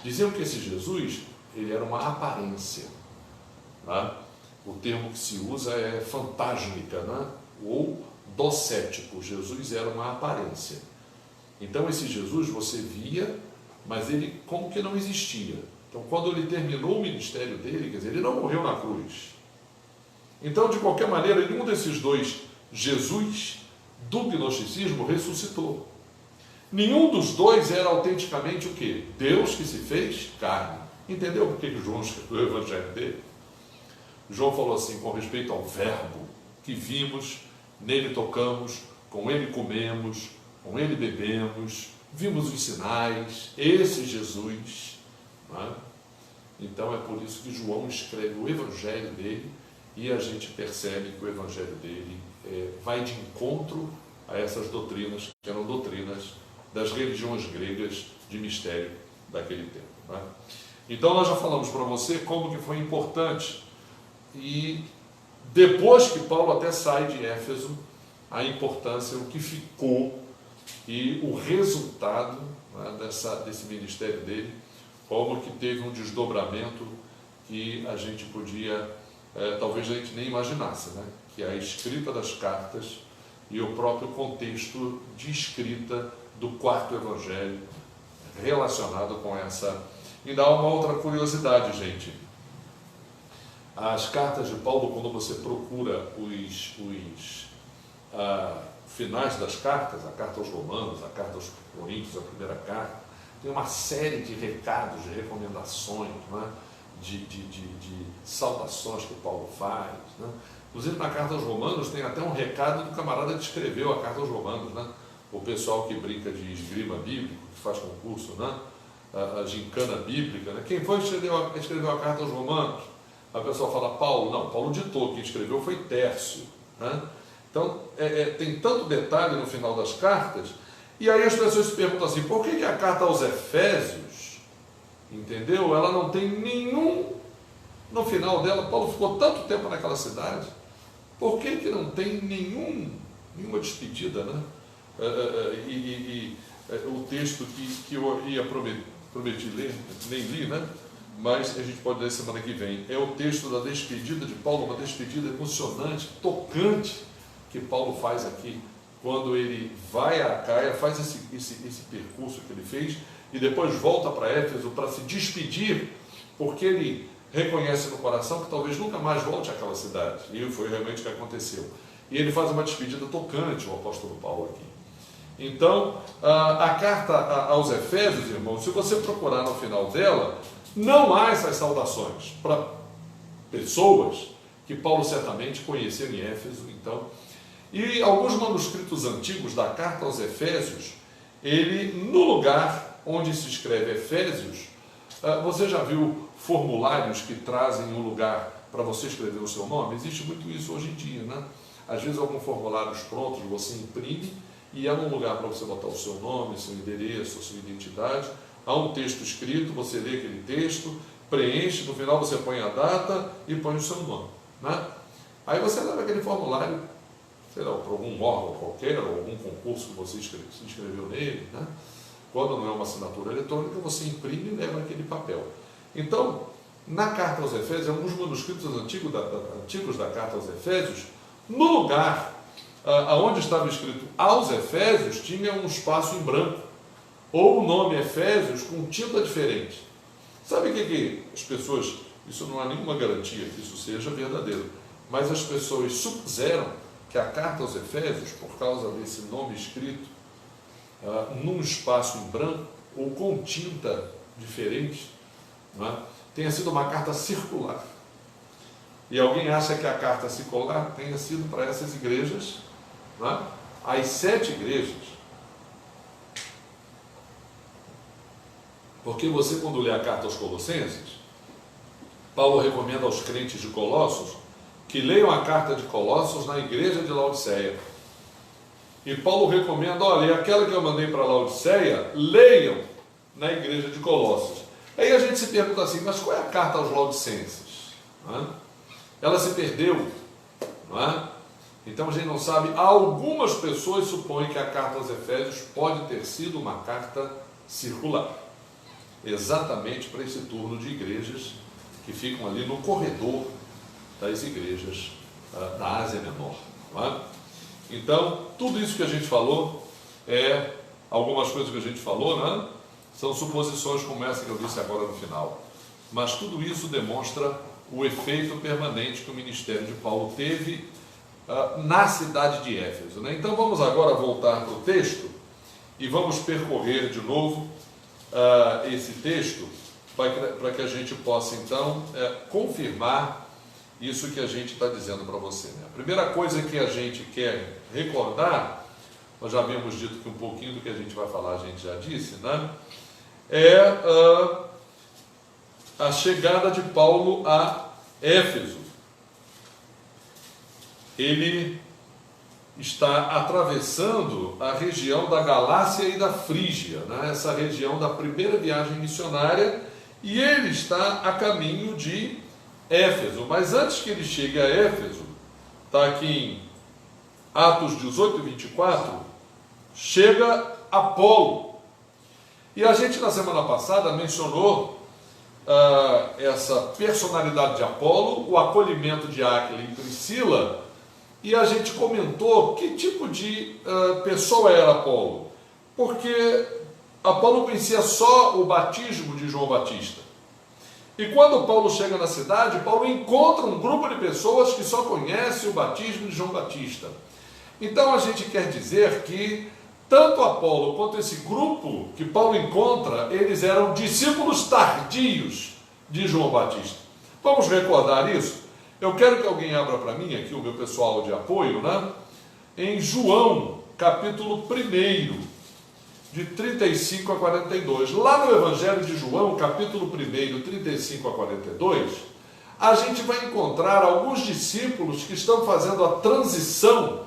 Diziam que esse Jesus, ele era uma aparência. Né? O termo que se usa é fantásmica, né? Ou docético. Jesus era uma aparência. Então esse Jesus você via, mas ele como que não existia. Então quando ele terminou o ministério dele, quer dizer, ele não morreu na cruz. Então, de qualquer maneira, nenhum desses dois Jesus do gnosticismo ressuscitou. Nenhum dos dois era autenticamente o quê? Deus que se fez carne. Entendeu por que João escreveu o evangelho dele? João falou assim, com respeito ao verbo que vimos, nele tocamos, com ele comemos, com ele bebemos, vimos os sinais, esse Jesus. Não é? Então é por isso que João escreve o evangelho dele, e a gente percebe que o evangelho dele vai de encontro a essas doutrinas, que eram doutrinas das religiões gregas de mistério daquele tempo. Não é? Então nós já falamos para você como que foi importante, e depois que Paulo até sai de Éfeso, a importância, o que ficou e o resultado, né, desse ministério dele, como que teve um desdobramento que a gente podia, talvez a gente nem imaginasse, né? Que é a escrita das cartas e o próprio contexto de escrita do quarto evangelho relacionado com essa. E dá uma outra curiosidade, gente. As cartas de Paulo, quando você procura os finais das cartas, a carta aos Romanos, a carta aos Coríntios, a primeira carta, tem uma série de recados, de recomendações, né? de saudações que Paulo faz. Né? Inclusive na carta aos Romanos tem até um recado do camarada que escreveu a carta aos Romanos, né? O pessoal que brinca de esgrima bíblico, que faz concurso, né? A gincana bíblica, né? Quem foi que escreveu a carta aos Romanos? A pessoa fala Paulo. Não, Paulo ditou, quem escreveu foi Tércio. Né? Então tem tanto detalhe no final das cartas, e aí as pessoas se perguntam assim, por que a carta aos Efésios, entendeu? Ela não tem nenhum, no final dela, Paulo ficou tanto tempo naquela cidade, por que não tem nenhuma despedida, né? O texto que eu ia prometi ler, nem li, né? Mas a gente pode ler semana que vem. É o texto da despedida de Paulo, uma despedida emocionante, tocante, que Paulo faz aqui, quando ele vai a Acaia, faz esse percurso que ele fez, e depois volta para Éfeso para se despedir, porque ele reconhece no coração que talvez nunca mais volte àquela cidade, e foi realmente o que aconteceu. E ele faz uma despedida tocante, o apóstolo Paulo aqui. Então, a carta aos Efésios, irmãos, se você procurar no final dela, não há essas saudações para pessoas que Paulo certamente conheceu em Éfeso. Então, e alguns manuscritos antigos da carta aos Efésios, ele, no lugar onde se escreve Efésios, você já viu formulários que trazem um lugar para você escrever o seu nome? Existe muito isso hoje em dia, né? Às vezes alguns formulários prontos você imprime e há um lugar para você botar o seu nome, seu endereço, a sua identidade. Há um texto escrito, você lê aquele texto, preenche, no final você põe a data e põe o seu nome, né? Aí você leva aquele formulário, sei lá, para algum órgão qualquer, ou algum concurso que você se inscreveu nele, né? Quando não é uma assinatura eletrônica, você imprime e leva aquele papel. Então, na carta aos Efésios, alguns manuscritos antigos da carta aos Efésios, no lugar onde estava escrito aos Efésios, tinha um espaço em branco, ou o nome Efésios com tinta diferente. Sabe o que as pessoas, isso não há nenhuma garantia que isso seja verdadeiro, mas as pessoas supuseram que a carta aos Efésios, por causa desse nome escrito num espaço em branco, ou com tinta diferente, tenha sido uma carta circular. E alguém acha que a carta circular tenha sido para essas igrejas, as 7 igrejas. Porque você, quando lê a carta aos Colossenses, Paulo recomenda aos crentes de Colossos que leiam a carta de Colossos na igreja de Laodiceia. E Paulo recomenda, olha, aquela que eu mandei para Laodiceia, leiam na igreja de Colossos. Aí a gente se pergunta assim, mas qual é a carta aos Laodicenses? Ela se perdeu, não é? Então a gente não sabe. Algumas pessoas supõem que a carta aos Efésios pode ter sido uma carta circular, exatamente para esse turno de igrejas que ficam ali no corredor das igrejas da Ásia Menor, não é? Então, tudo isso que a gente falou, algumas coisas que a gente falou, né, são suposições como essa que eu disse agora no final. Mas tudo isso demonstra o efeito permanente que o ministério de Paulo teve na cidade de Éfeso, né? Então vamos agora voltar para o texto e vamos percorrer de novo esse texto para que a gente possa então confirmar isso que a gente está dizendo para você, né? A primeira coisa que a gente quer recordar, nós já havíamos dito que um pouquinho do que a gente vai falar a gente já disse, né? A chegada de Paulo a Éfeso. Ele está atravessando a região da Galácia e da Frígia, né? Essa região da primeira viagem missionária, e ele está a caminho de Éfeso. Mas antes que ele chegue a Éfeso, está aqui em Atos 18 e 24, chega Apolo. E a gente na semana passada mencionou essa personalidade de Apolo, o acolhimento de Áquila e Priscila, e a gente comentou que tipo de pessoa era Apolo, porque Apolo conhecia só o batismo de João Batista. E quando Paulo chega na cidade, Paulo encontra um grupo de pessoas que só conhece o batismo de João Batista. Então a gente quer dizer que tanto Apolo quanto esse grupo que Paulo encontra, eles eram discípulos tardios de João Batista. Vamos recordar isso? Eu quero que alguém abra para mim aqui, o meu pessoal de apoio, né? Em João, capítulo 1, de 35 a 42. Lá no Evangelho de João, capítulo 1, 35 a 42, a gente vai encontrar alguns discípulos que estão fazendo a transição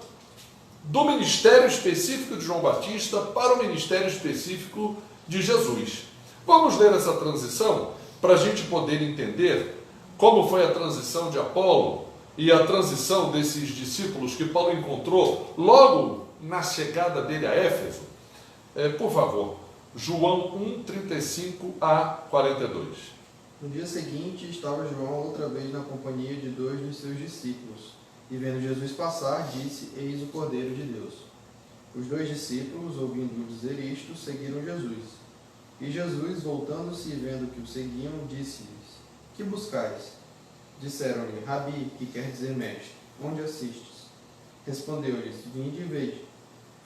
do ministério específico de João Batista para o ministério específico de Jesus. Vamos ler essa transição para a gente poder entender como foi a transição de Apolo e a transição desses discípulos que Paulo encontrou logo na chegada dele a Éfeso? Por favor, João 1, 35 a 42. No dia seguinte, estava João outra vez na companhia de 2 dos seus discípulos, e vendo Jesus passar, disse: Eis o Cordeiro de Deus. Os 2 discípulos, ouvindo dizer isto, seguiram Jesus. E Jesus, voltando-se e vendo que o seguiam, disse-lhes: Que buscais? Disseram-lhe: Rabi, que quer dizer mestre, onde assistes? Respondeu-lhes: Vinde e vede.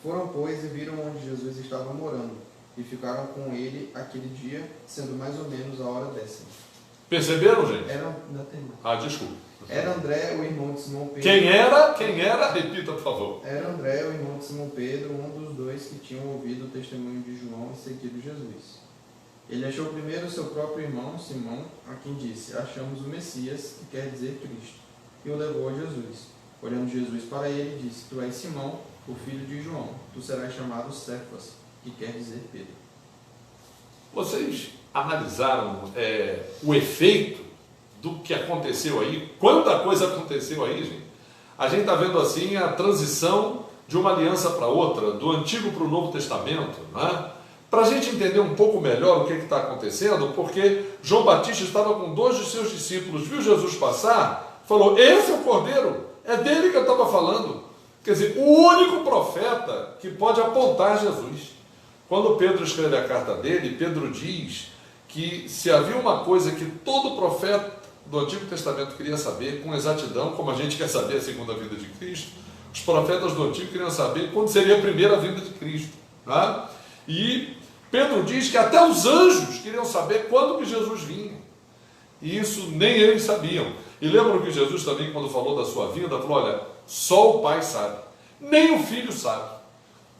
Foram, pois, e viram onde Jesus estava morando, e ficaram com ele aquele dia, sendo mais ou menos a hora 10ª. Perceberam, gente? Desculpa. Era André, o irmão de Simão Pedro. Quem era? Repita, por favor. Era André, o irmão de Simão Pedro, um dos 2 que tinham ouvido o testemunho de João e seguido Jesus. Ele achou primeiro seu próprio irmão, Simão, a quem disse: Achamos o Messias, que quer dizer Cristo, e o levou a Jesus. Olhando Jesus para ele, disse: Tu és Simão, o filho de João, tu serás chamado Cefas, que quer dizer Pedro. Vocês analisaram o efeito do que aconteceu aí? Quanta coisa aconteceu aí, gente? A gente está vendo assim a transição de uma aliança para outra, do Antigo para o Novo Testamento, né? Para a gente entender um pouco melhor o que está acontecendo, porque João Batista estava com 2 dos seus discípulos, viu Jesus passar, falou: Esse é o Cordeiro, é dele que eu estava falando. Quer dizer, o único profeta que pode apontar Jesus. Quando Pedro escreve a carta dele, Pedro diz que se havia uma coisa que todo profeta do Antigo Testamento queria saber com exatidão, como a gente quer saber a segunda vinda de Cristo, os profetas do Antigo queriam saber quando seria a primeira vinda de Cristo. Tá? E Pedro diz que até os anjos queriam saber quando que Jesus vinha. E isso nem eles sabiam. E lembram que Jesus também, quando falou da sua vinda, falou: olha, só o Pai sabe, nem o Filho sabe.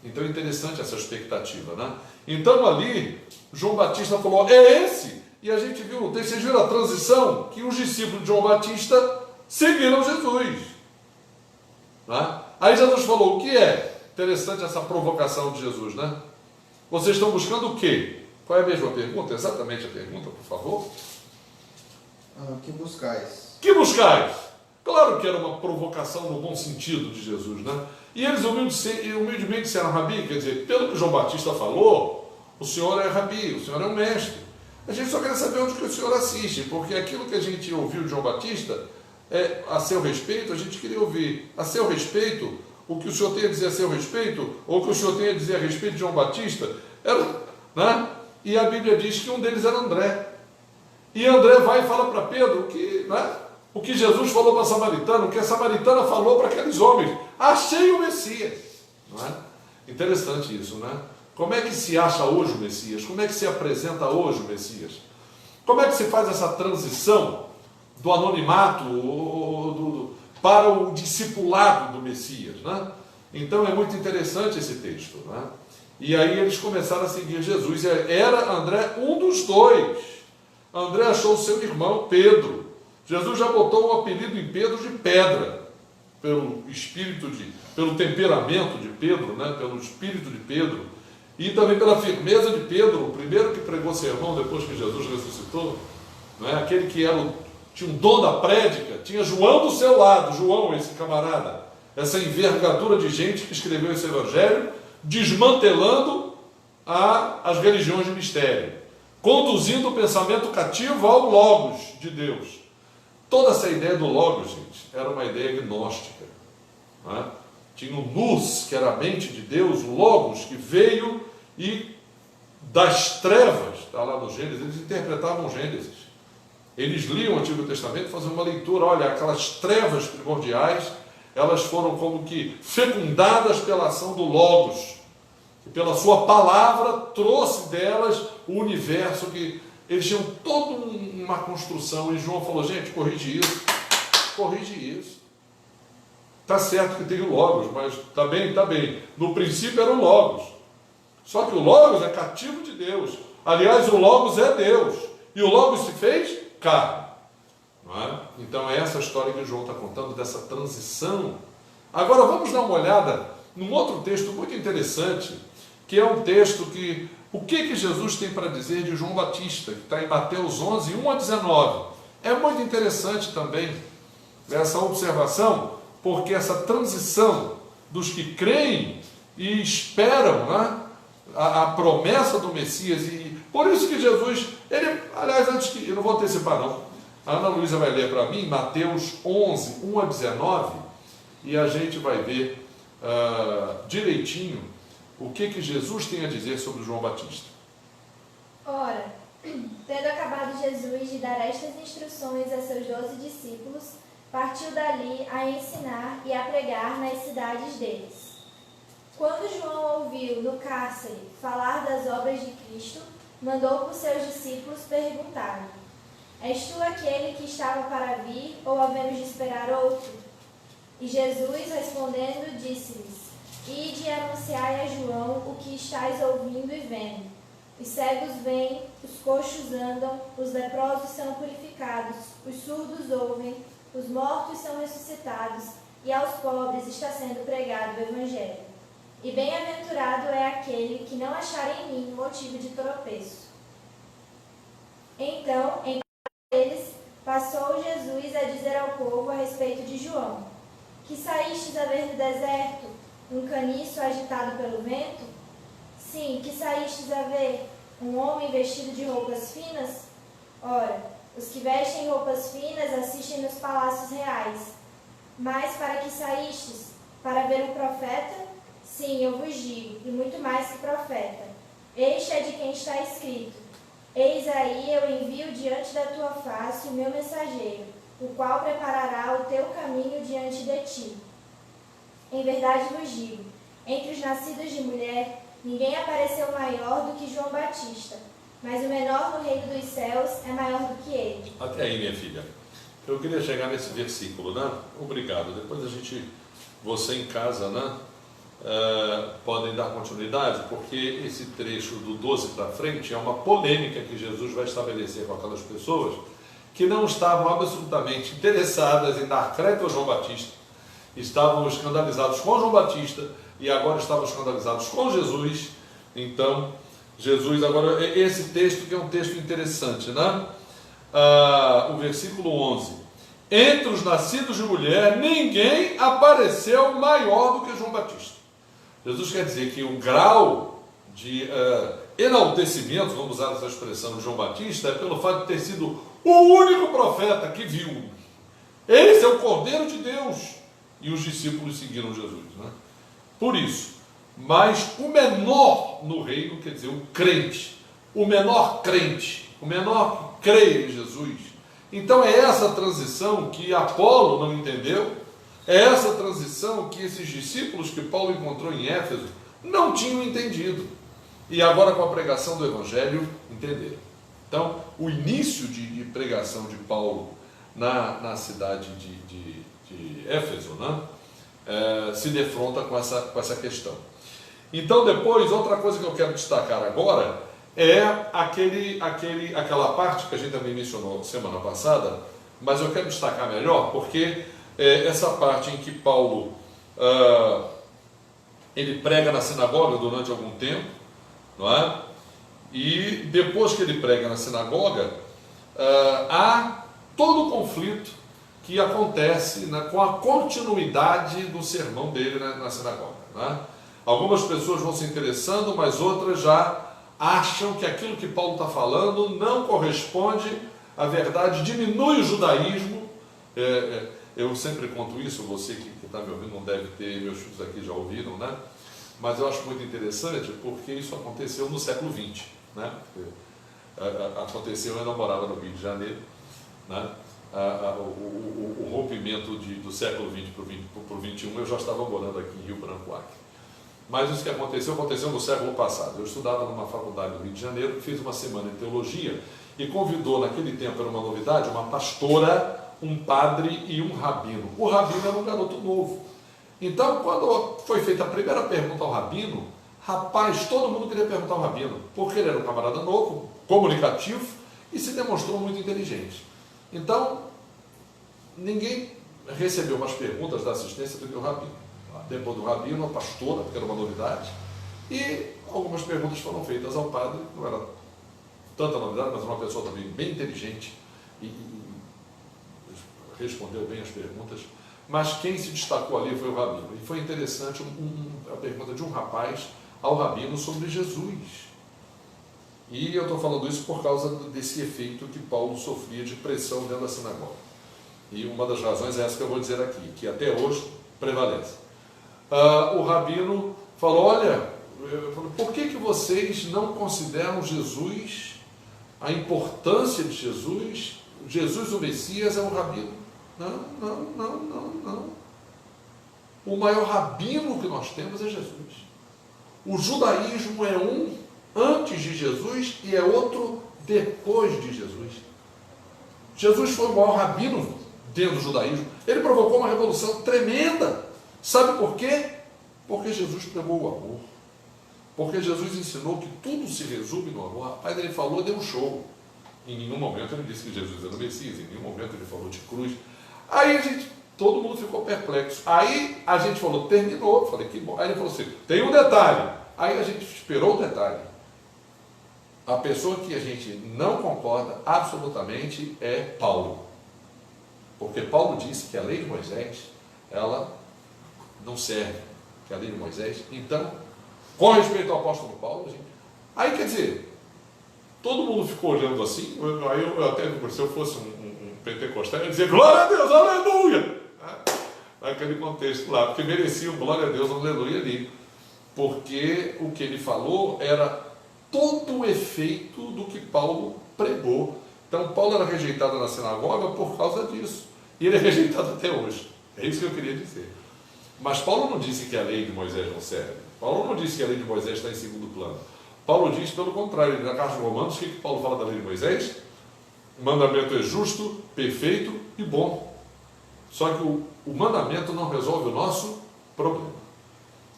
Então é interessante essa expectativa, né? Então ali, João Batista falou: é esse. E a gente viu, vocês viram a transição que os discípulos de João Batista seguiram Jesus. Né? Aí Jesus falou: o que é? Interessante essa provocação de Jesus, né? Vocês estão buscando o quê? Qual é a mesma pergunta? Exatamente a pergunta, por favor. Que buscais? Que buscais? Claro que era uma provocação no bom sentido de Jesus, né? E eles humildemente disseram: Rabi, quer dizer, pelo que João Batista falou, o senhor é Rabi, o senhor é um mestre. A gente só quer saber onde que o senhor assiste, porque aquilo que a gente ouviu de João Batista, a seu respeito, a gente queria ouvir a seu respeito, o que o senhor tem a dizer a seu respeito, ou o que o senhor tem a dizer a respeito de João Batista, né? E a Bíblia diz que um deles era André. E André vai e fala para Pedro que, né, o que Jesus falou para a samaritana, o que a samaritana falou para aqueles homens: achei o Messias. Não é? Interessante isso, né? Como é que se acha hoje o Messias? Como é que se apresenta hoje o Messias? Como é que se faz essa transição do anonimato para o discipulado do Messias, né? Então é muito interessante esse texto, né? E aí eles começaram a seguir Jesus. Era André um dos 2. André achou seu irmão Pedro. Jesus já botou o apelido em Pedro de pedra, pelo temperamento de Pedro, né? Pelo espírito de Pedro, e também pela firmeza de Pedro, o primeiro que pregou sermão depois que Jesus ressuscitou, né? Aquele que tinha um dom da prédica, tinha João do seu lado, João, esse camarada, essa envergadura de gente que escreveu esse evangelho, desmantelando as religiões de mistério, conduzindo o pensamento cativo ao Logos de Deus. Toda essa ideia do Logos, gente, era uma ideia gnóstica. Né? Tinha o Nous, que era a mente de Deus, o Logos, que veio e das trevas, está lá no Gênesis, eles interpretavam Gênesis. Eles liam o Antigo Testamento, faziam uma leitura: olha, aquelas trevas primordiais, elas foram como que fecundadas pela ação do Logos, que pela sua palavra trouxe delas o universo, que eles tinham toda uma construção. E João falou: gente, corrige isso. Está certo que tem o Logos, mas está bem. No princípio era o Logos. Só que o Logos é cativo de Deus. Aliás, o Logos é Deus. E o Logos se fez carne. Não é? Então é essa história que o João está contando, dessa transição. Agora vamos dar uma olhada num outro texto muito interessante, que é um texto que... O que Jesus tem para dizer de João Batista, que está em Mateus 11, 1 a 19. É muito interessante também essa observação, porque essa transição dos que creem e esperam, né, a promessa do Messias, e por isso que Jesus, aliás, antes que, eu não vou antecipar não, a Ana Luísa vai ler para mim Mateus 11, 1 a 19, e a gente vai ver direitinho o que Jesus tem a dizer sobre João Batista. Ora, tendo acabado Jesus de dar estas instruções a seus 12 discípulos, partiu dali a ensinar e a pregar nas cidades deles. Quando João ouviu no cárcere falar das obras de Cristo, mandou por seus discípulos perguntar-lhe: És tu aquele que estava para vir, ou havemos de esperar outro? E Jesus, respondendo, disse-lhes: Ide e anunciai a João o que estáis ouvindo e vendo. Os cegos veem, os coxos andam, os leprosos são purificados, os surdos ouvem, os mortos são ressuscitados, e aos pobres está sendo pregado o Evangelho. E bem-aventurado é aquele que não achar em mim motivo de tropeço. Então, entre eles, passou Jesus a dizer ao povo a respeito de João: Que saístes a ver no deserto, um caniço agitado pelo vento? Sim, que saístes a ver um homem vestido de roupas finas? Ora, os que vestem roupas finas assistem nos palácios reais. Mas para que saístes? Para ver um profeta? Sim, eu vos digo, e muito mais que profeta. Este é de quem está escrito: Eis aí eu envio diante da tua face o meu mensageiro, o qual preparará o teu caminho diante de ti. Em verdade vos digo, entre os nascidos de mulher, ninguém apareceu maior do que João Batista, mas o menor no reino dos céus é maior do que ele. Até aí, minha filha. Eu queria chegar nesse versículo, né? Obrigado. Depois você em casa, né? Podem dar continuidade, porque esse trecho do 12 para frente é uma polêmica que Jesus vai estabelecer com aquelas pessoas que não estavam absolutamente interessadas em dar crédito a João Batista, estavam escandalizados com João Batista e agora estavam escandalizados com Jesus. Então, Jesus, agora, esse texto que é um texto interessante, né? O versículo 11: Entre os nascidos de mulher, ninguém apareceu maior do que João Batista. Jesus quer dizer que o grau de enaltecimento, vamos usar essa expressão, de João Batista, é pelo fato de ter sido o único profeta que viu. Esse é o Cordeiro de Deus. E os discípulos seguiram Jesus, né? Por isso, mas o menor no reino, quer dizer, o crente, o menor crente, o menor que crê em Jesus. Então é essa transição que Apolo não entendeu, é essa transição que esses discípulos que Paulo encontrou em Éfeso não tinham entendido. E agora com a pregação do Evangelho, entenderam. Então, o início de pregação de Paulo na cidade de Éfeso, né, se defronta com essa questão. Então, depois, outra coisa que eu quero destacar agora é aquela parte que a gente também mencionou semana passada, mas eu quero destacar melhor, porque essa parte em que Paulo ele prega na sinagoga durante algum tempo, não é? E depois que ele prega na sinagoga, há todo o conflito que acontece com a continuidade do sermão dele na sinagoga, não é? Algumas pessoas vão se interessando, mas outras já acham que aquilo que Paulo está falando não corresponde à verdade, diminui o judaísmo. Eu sempre conto isso, você que está me ouvindo não deve ter, meus filhos aqui já ouviram, né? Mas eu acho muito interessante porque isso aconteceu no século XX, né? Aconteceu, eu não morava no Rio de Janeiro, né? O rompimento do século XX para o XXI, eu já estava morando aqui em Rio Branco, Acre. Mas isso que aconteceu no século passado. Eu estudava numa faculdade do Rio de Janeiro, fiz uma semana em teologia e convidou, naquele tempo era uma novidade, uma pastora, um padre e um rabino. O rabino era um garoto novo. Então, quando foi feita a primeira pergunta ao rabino, rapaz, todo mundo queria perguntar ao rabino, porque ele era um camarada novo, comunicativo e se demonstrou muito inteligente. Então, ninguém recebeu mais perguntas da assistência do que o rabino. Depois do rabino, a pastora, porque era uma novidade, e algumas perguntas foram feitas ao padre, não era tanta novidade, mas uma pessoa também bem inteligente, e respondeu bem as perguntas, mas quem se destacou ali foi o rabino. E foi interessante a pergunta de um rapaz ao rabino sobre Jesus. E eu estou falando isso por causa desse efeito que Paulo sofria de pressão dentro da sinagoga. E uma das razões é essa que eu vou dizer aqui, que até hoje prevalece. O rabino falou, olha, por que vocês não consideram Jesus, a importância de Jesus, o Messias é um rabino? Não. O maior rabino que nós temos é Jesus. O judaísmo é um antes de Jesus e é outro depois de Jesus. Jesus foi o maior rabino dentro do judaísmo. Ele provocou uma revolução tremenda. Sabe por quê? Porque Jesus pregou o amor. Porque Jesus ensinou que tudo se resume no amor. Rapaz, ele falou, deu um show. Em nenhum momento ele disse que Jesus era o Messias, em nenhum momento ele falou de cruz. Aí todo mundo ficou perplexo. Aí a gente falou, terminou. Falei, que bom. Aí ele falou assim, tem um detalhe. Aí a gente esperou o detalhe. A pessoa que a gente não concorda absolutamente é Paulo. Porque Paulo disse que a lei de Moisés, ela não serve, que a lei de Moisés. Então, com respeito ao apóstolo Paulo, aí quer dizer, todo mundo ficou olhando assim. Aí eu até, se eu fosse um pentecostal, eu ia dizer glória a Deus, aleluia, naquele contexto lá, porque merecia um glória a Deus, aleluia ali, porque o que ele falou era todo o efeito do que Paulo pregou. Então Paulo era rejeitado na sinagoga por causa disso, e ele é rejeitado até hoje. É isso que eu queria dizer. Mas Paulo não disse que a lei de Moisés não serve. Paulo não disse que a lei de Moisés está em segundo plano. Paulo diz pelo contrário. Na carta de Romanos, o que Paulo fala da lei de Moisés? O mandamento é justo, perfeito e bom. Só que o mandamento não resolve o nosso problema.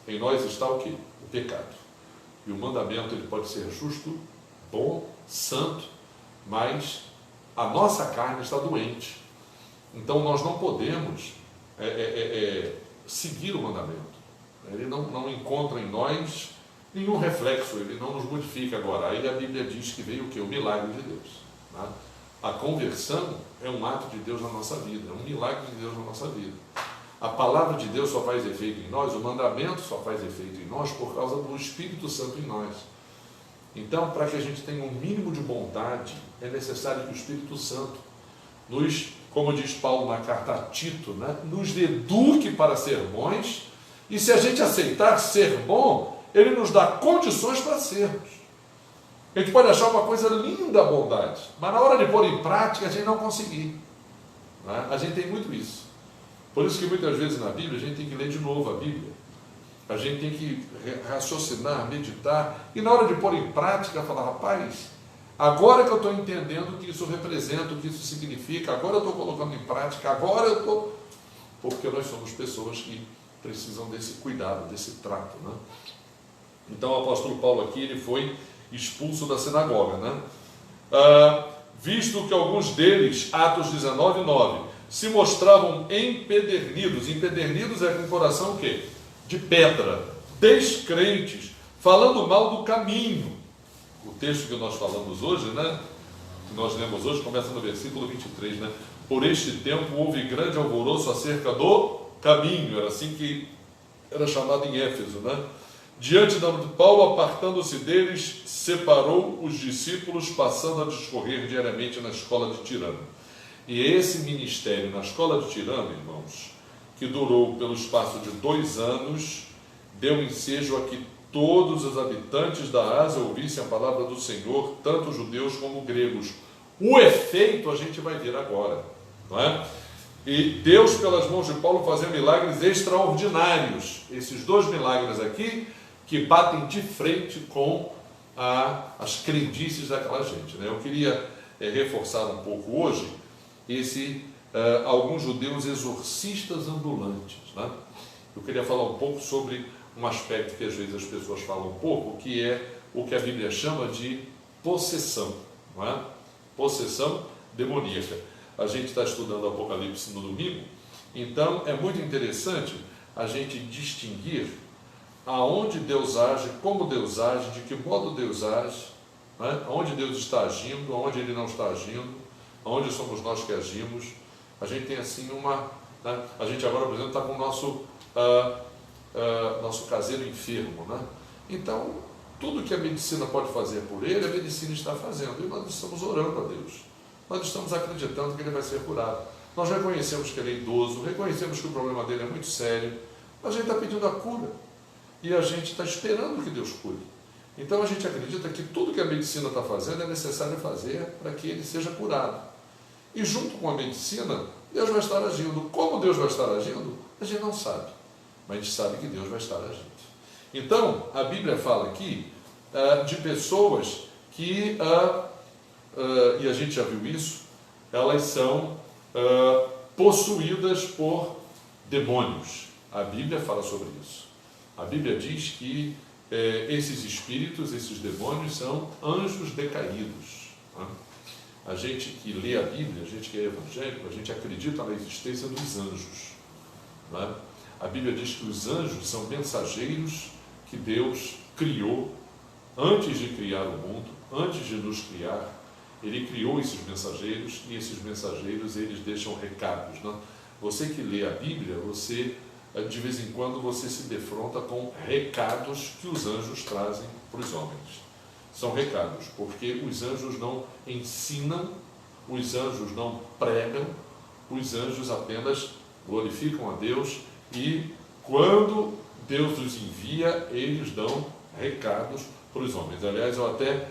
Em nós está o quê? O pecado. E o mandamento ele pode ser justo, bom, santo, mas a nossa carne está doente. Então nós não podemos seguir o mandamento. Ele não encontra em nós nenhum reflexo, ele não nos modifica agora. Aí a Bíblia diz que veio o quê? O milagre de Deus. Tá? A conversão é um ato de Deus na nossa vida, é um milagre de Deus na nossa vida. A palavra de Deus só faz efeito em nós, o mandamento só faz efeito em nós por causa do Espírito Santo em nós. Então, para que a gente tenha um mínimo de bondade, é necessário que o Espírito Santo nos, como diz Paulo na carta a Tito, nos eduque para ser bons, e se a gente aceitar ser bom, ele nos dá condições para sermos. A gente pode achar uma coisa linda a bondade, mas na hora de pôr em prática a gente não conseguir. A gente tem muito isso. Por isso que muitas vezes na Bíblia a gente tem que ler de novo a Bíblia. A gente tem que raciocinar, meditar, e na hora de pôr em prática falar, rapaz, agora que eu estou entendendo o que isso representa, o que isso significa, agora eu estou colocando em prática, agora eu estou... Porque nós somos pessoas que precisam desse cuidado, desse trato. Então o apóstolo Paulo aqui, ele foi expulso da sinagoga. Visto que alguns deles, Atos 19:9, se mostravam empedernidos. Empedernidos é com o coração o quê? De pedra, descrentes, falando mal do caminho. O texto que nós falamos hoje, que nós lemos hoje, começa no versículo 23, Por este tempo houve grande alvoroço acerca do caminho, era assim que era chamado em Éfeso, Diante de Paulo, apartando-se deles, separou os discípulos, passando a discorrer diariamente na escola de Tirano. E esse ministério na escola de Tirano, irmãos, que durou pelo espaço de 2 anos, deu ensejo a que todos os habitantes da Ásia ouvissem a palavra do Senhor, tanto judeus como gregos. O efeito a gente vai ver agora, E Deus, pelas mãos de Paulo, fazia milagres extraordinários. Esses 2 milagres aqui, que batem de frente com as crendices daquela gente. Eu queria reforçar um pouco hoje alguns judeus exorcistas ambulantes. Eu queria falar um pouco sobre um aspecto que às vezes as pessoas falam um pouco, que é o que a Bíblia chama de possessão. Possessão demoníaca. A gente está estudando Apocalipse no domingo, então é muito interessante a gente distinguir aonde Deus age, como Deus age, de que modo Deus age, aonde Deus está agindo, aonde Ele não está agindo, aonde somos nós que agimos. A gente tem assim né? A gente agora, por exemplo, está com o nosso caseiro enfermo, né? Então, tudo que a medicina pode fazer por ele, a medicina está fazendo. E nós estamos orando a Deus. Nós estamos acreditando que ele vai ser curado. Nós reconhecemos que ele é idoso, reconhecemos que o problema dele é muito sério, mas a gente está pedindo a cura. E a gente está esperando que Deus cure. Então a gente acredita que tudo que a medicina está fazendo é necessário fazer para que ele seja curado. E junto com a medicina, Deus vai estar agindo. Como Deus vai estar agindo, a gente não sabe. Mas a gente sabe que Deus vai estar agindo. Então, a Bíblia fala aqui de pessoas que, e a gente já viu isso, elas são possuídas por demônios. A Bíblia fala sobre isso. A Bíblia diz que esses espíritos, esses demônios, são anjos decaídos. Né? A gente que lê a Bíblia, a gente que é evangélico, a gente acredita na existência dos anjos. Né? A Bíblia diz que os anjos são mensageiros que Deus criou antes de criar o mundo, antes de nos criar. Ele criou esses mensageiros e esses mensageiros eles deixam recados. Né? Você que lê a Bíblia, você de vez em quando você se defronta com recados que os anjos trazem para os homens. São recados, porque os anjos não ensinam, os anjos não pregam, os anjos apenas glorificam a Deus e quando Deus os envia, eles dão recados para os homens. Aliás, eu até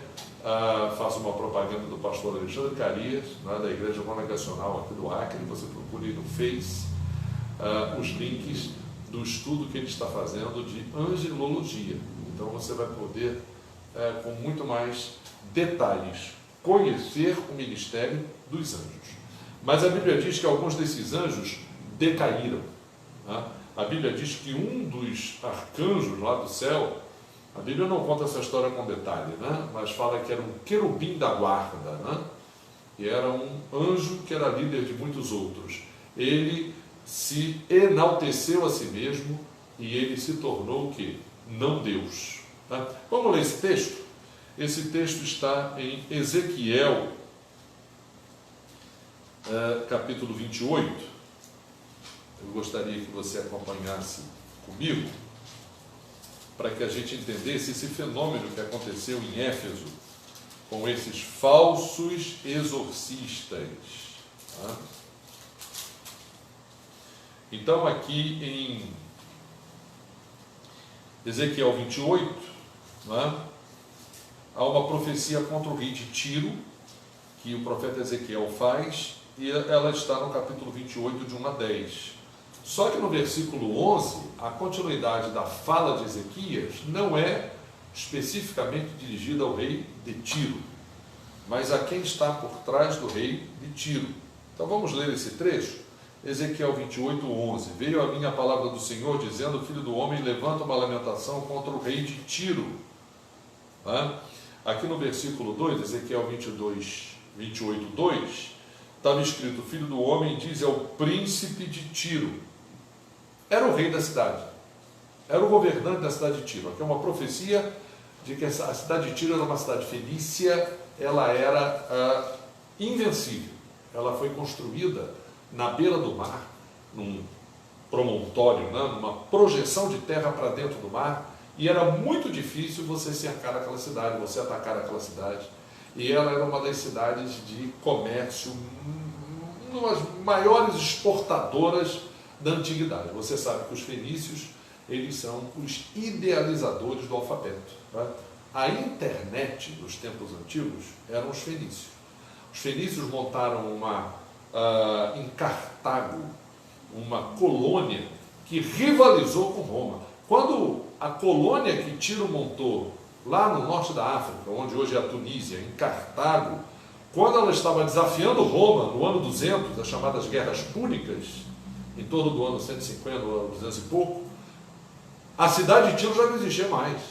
faço uma propaganda do pastor Alexandre Carias, né, da Igreja Congregacional aqui do Acre. Você procure no Face os links do estudo que ele está fazendo de angelologia. Então você vai poder, com muito mais detalhes, conhecer o ministério dos anjos. Mas a Bíblia diz que alguns desses anjos decaíram. Né? A Bíblia diz que um dos arcanjos lá do céu, a Bíblia não conta essa história com detalhe, né? Mas fala que era um querubim da guarda, né? E era um anjo que era líder de muitos outros. Ele se enalteceu a si mesmo e ele se tornou o quê? Não Deus. Tá? Vamos ler esse texto? Esse texto está em Ezequiel, capítulo 28. Eu gostaria que você acompanhasse comigo para que a gente entendesse esse fenômeno que aconteceu em Éfeso com esses falsos exorcistas. Tá? Então, aqui em Ezequiel 28, né, há uma profecia contra o rei de Tiro, que o profeta Ezequiel faz, e ela está no capítulo 28, de 1 a 10. Só que no versículo 11, a continuidade da fala de Ezequias não é especificamente dirigida ao rei de Tiro, mas a quem está por trás do rei de Tiro. Então vamos ler esse trecho. Ezequiel 28, 11. Veio a mim a palavra do Senhor, dizendo: Filho do homem, levanta uma lamentação contra o rei de Tiro. Aqui no versículo 2, Ezequiel 28, 2, estava escrito: Filho do homem, diz ao príncipe de Tiro. Era o rei da cidade, era o governante da cidade de Tiro. Aqui é uma profecia de que a cidade de Tiro era uma cidade fenícia, ela era invencível. Ela foi construída na beira do mar, num promontório, né, numa projeção de terra para dentro do mar, e era muito difícil você cercar aquela cidade, você atacar aquela cidade. E ela era uma das cidades de comércio, uma das maiores exportadoras da antiguidade. Você sabe que os fenícios, eles são os idealizadores do alfabeto. Né? A internet dos tempos antigos eram os fenícios. Os fenícios montaram em Cartago, uma colônia que rivalizou com Roma. Quando a colônia que Tiro montou lá no norte da África, onde hoje é a Tunísia, em Cartago, quando ela estava desafiando Roma no ano 200, as chamadas Guerras Púnicas, em torno do ano 150, 200 e pouco, a cidade de Tiro já não existia mais.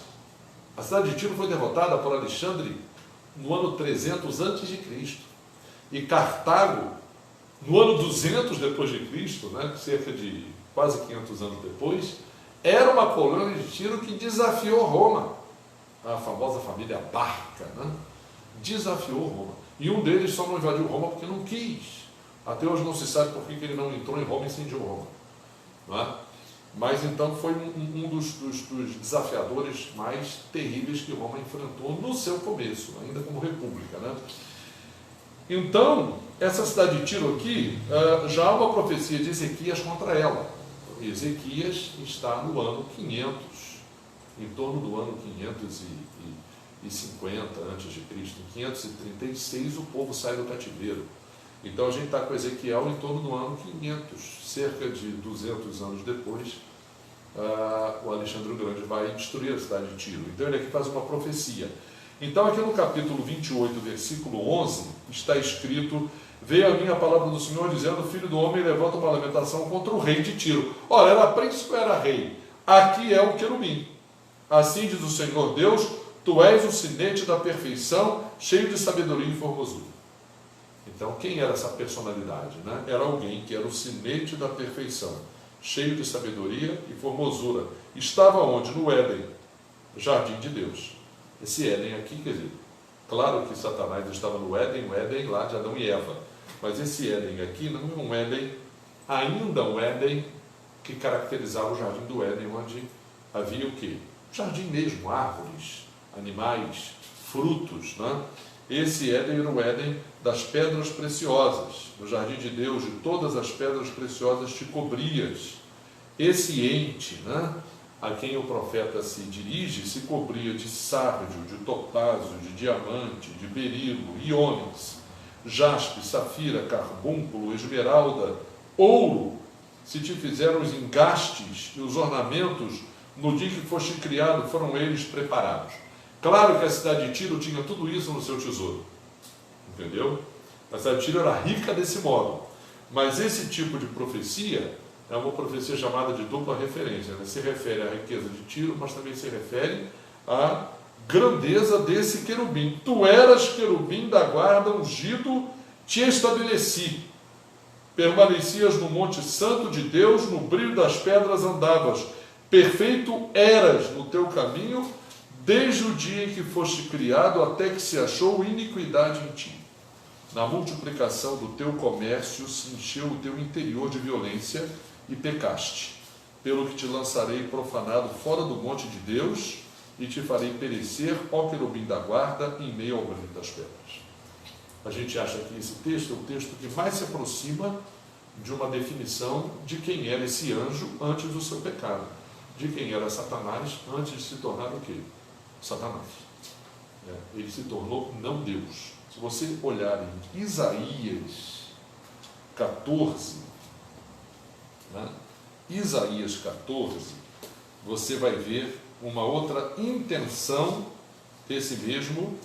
A cidade de Tiro foi derrotada por Alexandre no ano 300 a.C. E Cartago, no ano 200 depois de Cristo, né, cerca de quase 500 anos depois, era uma colônia de Tiro que desafiou Roma. A famosa família Barca, né, desafiou Roma. E um deles só não invadiu Roma porque não quis. Até hoje não se sabe por que ele não entrou em Roma e incendiou Roma. Não é? Mas então foi um dos desafiadores mais terríveis que Roma enfrentou no seu começo, ainda como república, né? Então, essa cidade de Tiro aqui, já há uma profecia de Ezequias contra ela. Ezequias está no ano 500, em torno do ano 550 a.C., em 536 o povo sai do cativeiro. Então a gente está com Ezequiel em torno do ano 500, cerca de 200 anos depois, o Alexandre o Grande vai destruir a cidade de Tiro. Então ele aqui faz uma profecia. Então aqui no capítulo 28, versículo 11, está escrito: veio a mim a palavra do Senhor dizendo, filho do homem, levanta uma lamentação contra o rei de Tiro. Ora, era príncipe ou era rei? Aqui é o querubim. Assim diz o Senhor Deus, tu és o sinete da perfeição, cheio de sabedoria e formosura. Então, quem era essa personalidade? Né? Era alguém que era o sinete da perfeição, cheio de sabedoria e formosura. Estava onde? No Éden, jardim de Deus. Esse Éden aqui, quer dizer, claro que Satanás estava no Éden, o Éden lá de Adão e Eva. Mas esse Éden aqui não é um Éden, ainda um Éden que caracterizava o jardim do Éden, onde havia o quê? Jardim mesmo, árvores, animais, frutos, né? Esse Éden era o Éden das pedras preciosas. No jardim de Deus, de todas as pedras preciosas te cobrias. Esse ente, né, a quem o profeta se dirige, se cobria de sárdio, de topázio, de diamante, de berilo, íônix, jaspe, safira, carbúnculo, esmeralda, ouro. Se te fizeram os engastes e os ornamentos, no dia que foste criado, foram eles preparados. Claro que a cidade de Tiro tinha tudo isso no seu tesouro, entendeu? A cidade de Tiro era rica desse modo, mas esse tipo de profecia é uma profecia chamada de dupla referência, né? Se refere à riqueza de Tiro, mas também se refere à grandeza desse querubim. Tu eras querubim da guarda ungido, te estabeleci, permanecias no monte santo de Deus, no brilho das pedras andavas, perfeito eras no teu caminho, desde o dia em que foste criado até que se achou iniquidade em ti. Na multiplicação do teu comércio se encheu o teu interior de violência e pecaste, pelo que te lançarei profanado fora do monte de Deus e te farei perecer, ó querubim da guarda, em meio ao brilho das pedras. A gente acha que esse texto é o texto que mais se aproxima de uma definição de quem era esse anjo antes do seu pecado, de quem era Satanás antes de se tornar o quê? Satanás. Ele se tornou não Deus. Se você olhar em Isaías 14, né? Isaías 14, você vai ver uma outra intenção desse mesmo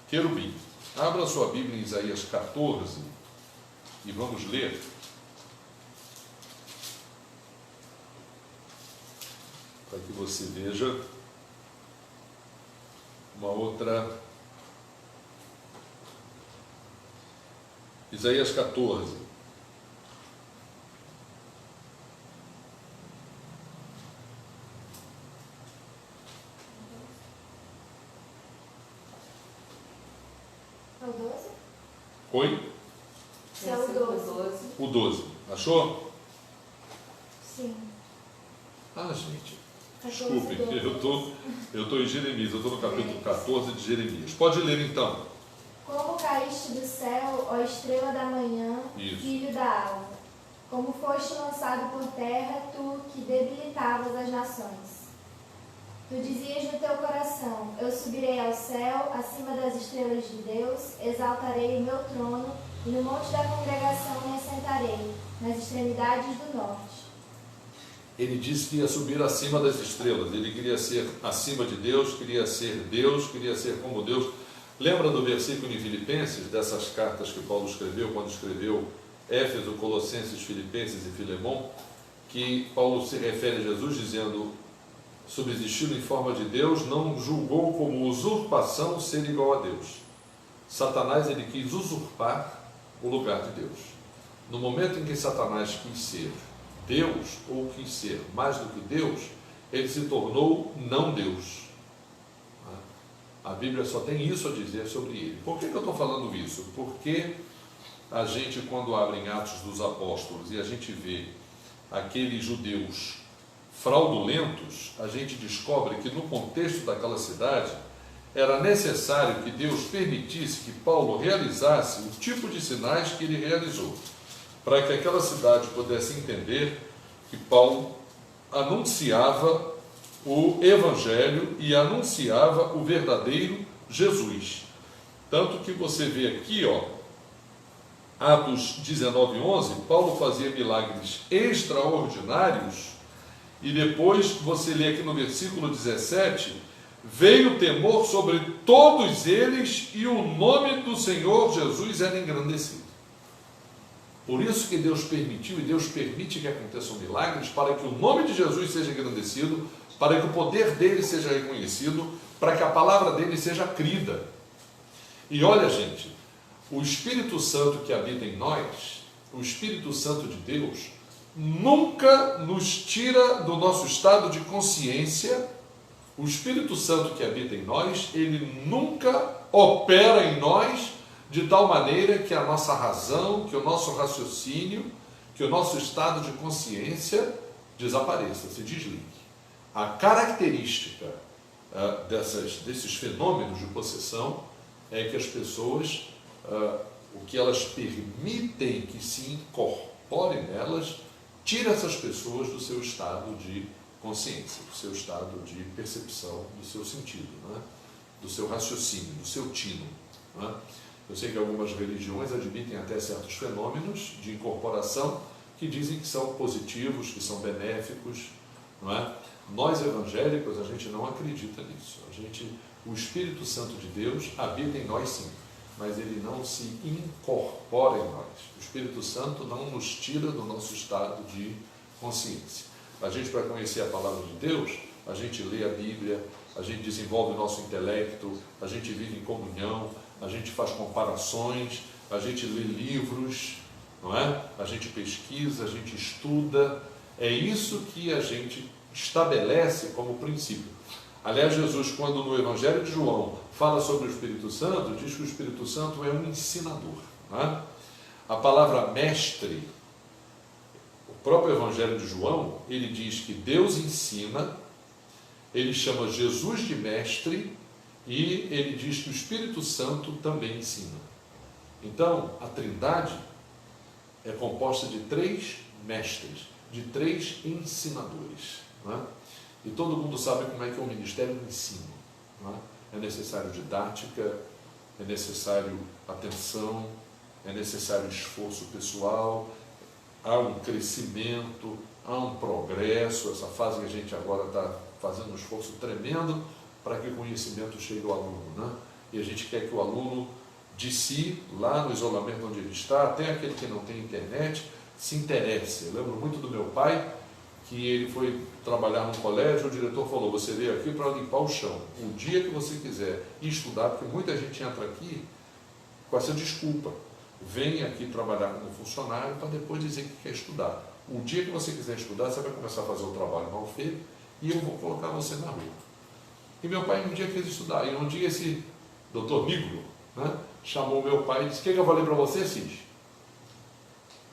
querubim. Abra sua Bíblia em Isaías 14 e vamos ler. Para que você veja uma outra. Isaías 14. É o 12? Oi? Esse é o 12. O 12. Achou? Sim. Ah, gente. 14, Desculpe, 12. eu estou em Jeremias, eu estou no capítulo 14 de Jeremias. Pode ler então. Como caíste do céu, ó estrela da manhã, Isso. filho da alva. Como foste lançado por terra, tu que debilitavas as nações. Tu dizias no teu coração, eu subirei ao céu, acima das estrelas de Deus, exaltarei o meu trono, e no monte da congregação me assentarei, nas extremidades do norte. Ele disse que ia subir acima das estrelas. Ele queria ser acima de Deus, queria ser como Deus. Lembra do versículo em Filipenses, dessas cartas que Paulo escreveu, quando escreveu Éfeso, Colossenses, Filipenses e Filemão, que Paulo se refere a Jesus dizendo, subsistindo em forma de Deus, não julgou como usurpação ser igual a Deus. Satanás, ele quis usurpar o lugar de Deus. No momento em que Satanás quis ser Deus, ou quis ser mais do que Deus, ele se tornou não Deus. A Bíblia só tem isso a dizer sobre ele. Por que eu estou falando isso? Porque a gente, quando abre em Atos dos Apóstolos e a gente vê aqueles judeus fraudulentos, a gente descobre que no contexto daquela cidade era necessário que Deus permitisse que Paulo realizasse o tipo de sinais que ele realizou, para que aquela cidade pudesse entender que Paulo anunciava o Evangelho e anunciava o verdadeiro Jesus. Tanto que você vê aqui, Atos 19:11, Paulo fazia milagres extraordinários, e depois você lê aqui no versículo 17, veio temor sobre todos eles e o nome do Senhor Jesus era engrandecido. Por isso que Deus permitiu, e Deus permite que aconteçam milagres, para que o nome de Jesus seja engrandecido, para que o poder dele seja reconhecido, para que a palavra dele seja crida. E olha, gente, o Espírito Santo que habita em nós, o Espírito Santo de Deus, nunca nos tira do nosso estado de consciência. O Espírito Santo que habita em nós, ele nunca opera em nós de tal maneira que a nossa razão, que o nosso raciocínio, que o nosso estado de consciência desapareça, se desligue. A característica desses fenômenos de possessão é que as pessoas, o que elas permitem que se incorpore nelas, tira essas pessoas do seu estado de consciência, do seu estado de percepção, do seu sentido, né? Do seu raciocínio, do seu tino. Né? Eu sei que algumas religiões admitem até certos fenômenos de incorporação que dizem que são positivos, que são benéficos, não é? Nós evangélicos, a gente não acredita nisso. O Espírito Santo de Deus habita em nós sim, mas ele não se incorpora em nós. O Espírito Santo não nos tira do nosso estado de consciência. A gente, para conhecer a palavra de Deus, a gente lê a Bíblia, a gente desenvolve o nosso intelecto, a gente vive em comunhão, a gente faz comparações, a gente lê livros, não é? A gente pesquisa, a gente estuda. É isso que a gente estabelece como princípio. Aliás, Jesus, quando no Evangelho de João fala sobre o Espírito Santo, diz que o Espírito Santo é um ensinador. Não é? A palavra mestre, o próprio Evangelho de João, ele diz que Deus ensina, ele chama Jesus de mestre, e ele diz que o Espírito Santo também ensina. Então, a Trindade é composta de 3 mestres, de 3 ensinadores. Não é? E todo mundo sabe como é que é o ministério do ensino. Não é? É necessário didática, é necessário atenção, é necessário esforço pessoal, há um crescimento, há um progresso. Essa fase que a gente agora está fazendo um esforço tremendo para que o conhecimento chegue ao aluno, né? E a gente quer que o aluno de si, lá no isolamento onde ele está, até aquele que não tem internet, se interesse. Eu lembro muito do meu pai, que ele foi trabalhar num colégio, o diretor falou, você veio aqui para limpar o chão. O dia que você quiser estudar, porque muita gente entra aqui com essa desculpa, vem aqui trabalhar como funcionário para depois dizer que quer estudar. O dia que você quiser estudar, você vai começar a fazer o trabalho mal feito e eu vou colocar você na rua. E meu pai um dia quis estudar, e um dia esse doutor Nigro, né, chamou meu pai e disse, o que eu falei para você, Cid?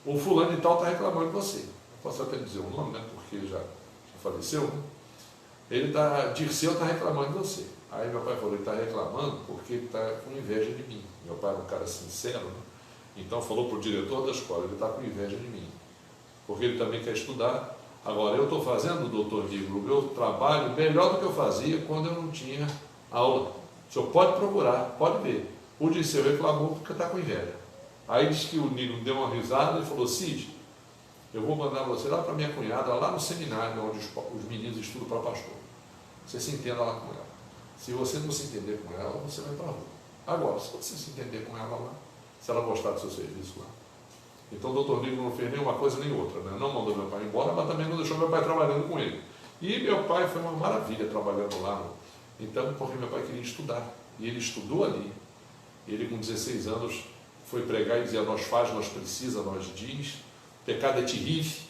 O fulano e tal está reclamando de você. Posso até dizer o nome, né, porque já faleceu, né? Dirceu está reclamando de você. Aí meu pai falou, ele está reclamando porque ele está com inveja de mim. Meu pai era um cara sincero, né? Então falou para o diretor da escola, ele está com inveja de mim, porque ele também quer estudar. Agora, eu estou fazendo, doutor Nigro, o meu trabalho melhor do que eu fazia quando eu não tinha aula. O senhor pode procurar, pode ver. O Dirceu reclamou porque está com inveja. Aí disse que o Nigro deu uma risada e falou, Cid, eu vou mandar você lá para minha cunhada, lá no seminário, onde os meninos estudam para pastor. Você se entenda lá com ela. Se você não se entender com ela, você vai para a rua. Agora, se você se entender com ela lá, se ela gostar do seu serviço lá. Então o doutor Nigro não fez nenhuma coisa nem outra, né? Não mandou meu pai embora, mas também não deixou meu pai trabalhando com ele. E meu pai foi uma maravilha trabalhando lá. Então, porque meu pai queria estudar. E ele estudou ali. Ele com 16 anos foi pregar e dizia, nós faz, nós precisa, nós diz, pecado é terrível.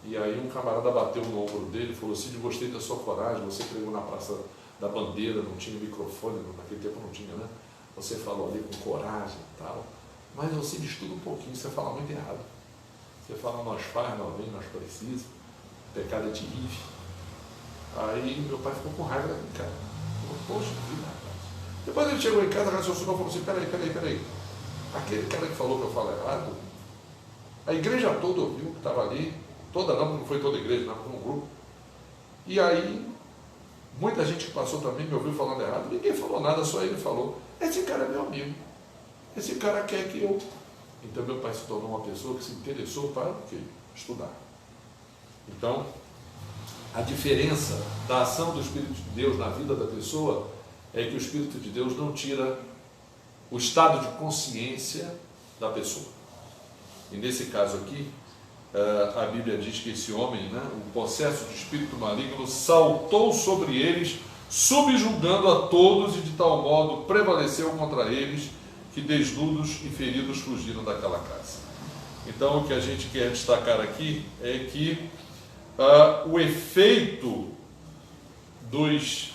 E aí um camarada bateu no ombro dele e falou, Cid, gostei da sua coragem, você pregou na Praça da Bandeira, não tinha microfone, naquele tempo não tinha, né? Você falou ali com coragem e tal. mas você estuda um pouquinho, você fala muito errado. Você fala, nós faz, nós vem, nós precisa, pecado é terrível. Aí meu pai ficou com raiva da minha cara. Poxa vida, rapaz. Depois ele chegou em casa, raciocinou e falou assim, peraí. Aquele cara que falou que eu falo errado, a igreja toda ouviu que estava ali, toda não foi toda a igreja, não, foi um grupo. E aí, muita gente que passou também me ouviu falando errado, ninguém falou nada, só ele falou, esse cara é meu amigo, esse cara quer que eu... Então meu pai se tornou uma pessoa que se interessou para o quê? Estudar. Então, a diferença da ação do Espírito de Deus na vida da pessoa é que o Espírito de Deus não tira o estado de consciência da pessoa. E nesse caso aqui, a Bíblia diz que esse homem, né, o possesso de espírito maligno, saltou sobre eles, subjugando a todos, e de tal modo prevaleceu contra eles, que desnudos e feridos fugiram daquela casa. Então o que a gente quer destacar aqui é que o efeito dos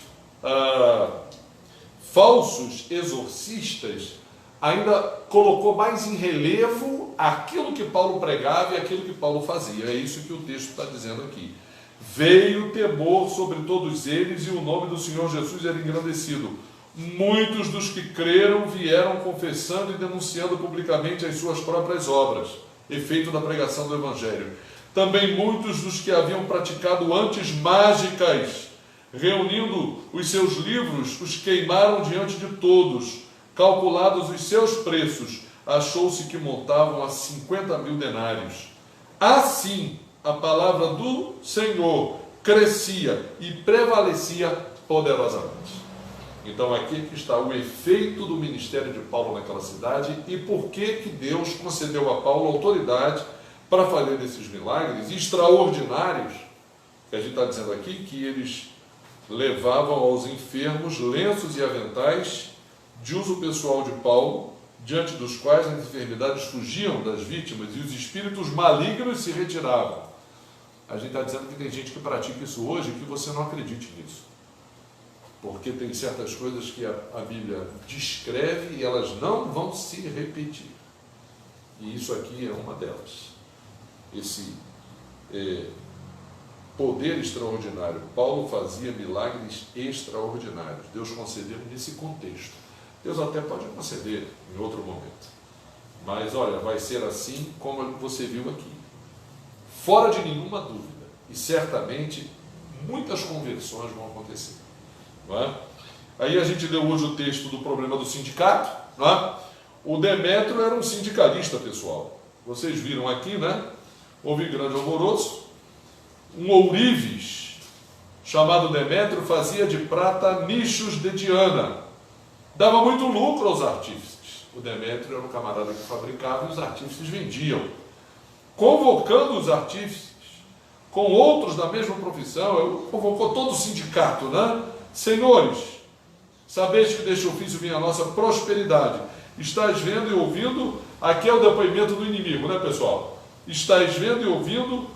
falsos exorcistas ainda colocou mais em relevo aquilo que Paulo pregava e aquilo que Paulo fazia. É isso que o texto está dizendo aqui. Veio temor sobre todos eles e o nome do Senhor Jesus era engrandecido. Muitos dos que creram vieram confessando e denunciando publicamente as suas próprias obras, efeito da pregação do Evangelho. Também muitos dos que haviam praticado artes mágicas, reunindo os seus livros, os queimaram diante de todos. Calculados os seus preços, achou-se que montavam a 50.000 denários. Assim, a palavra do Senhor crescia e prevalecia poderosamente. Então aqui que está o efeito do ministério de Paulo naquela cidade e por que Deus concedeu a Paulo autoridade para fazer desses milagres extraordinários, que a gente está dizendo aqui, que eles levavam aos enfermos lenços e aventais de uso pessoal de Paulo, diante dos quais as enfermidades fugiam das vítimas e os espíritos malignos se retiravam. A gente está dizendo que tem gente que pratica isso hoje e que você não acredite nisso. Porque tem certas coisas que a Bíblia descreve e elas não vão se repetir. E isso aqui é uma delas. Esse poder extraordinário. Paulo fazia milagres extraordinários. Deus concedeu nesse contexto. Deus até pode conceder em outro momento. Mas olha, vai ser assim como você viu aqui. Fora de nenhuma dúvida. E certamente muitas conversões vão acontecer. Não é? Aí a gente leu hoje o texto do problema do sindicato. Não é? O Demétrio era um sindicalista, pessoal. Vocês viram aqui, né? Houve grande alvoroço. Um ourives chamado Demétrio fazia de prata nichos de Diana. Dava muito lucro aos artífices. O Demétrio era um camarada que fabricava e os artífices vendiam. Convocando os artífices com outros da mesma profissão, convocou todo o sindicato, né? Senhores, sabeis que deste ofício vem a nossa prosperidade. Estais vendo e ouvindo, aqui é o depoimento do inimigo, né, pessoal? Estais vendo e ouvindo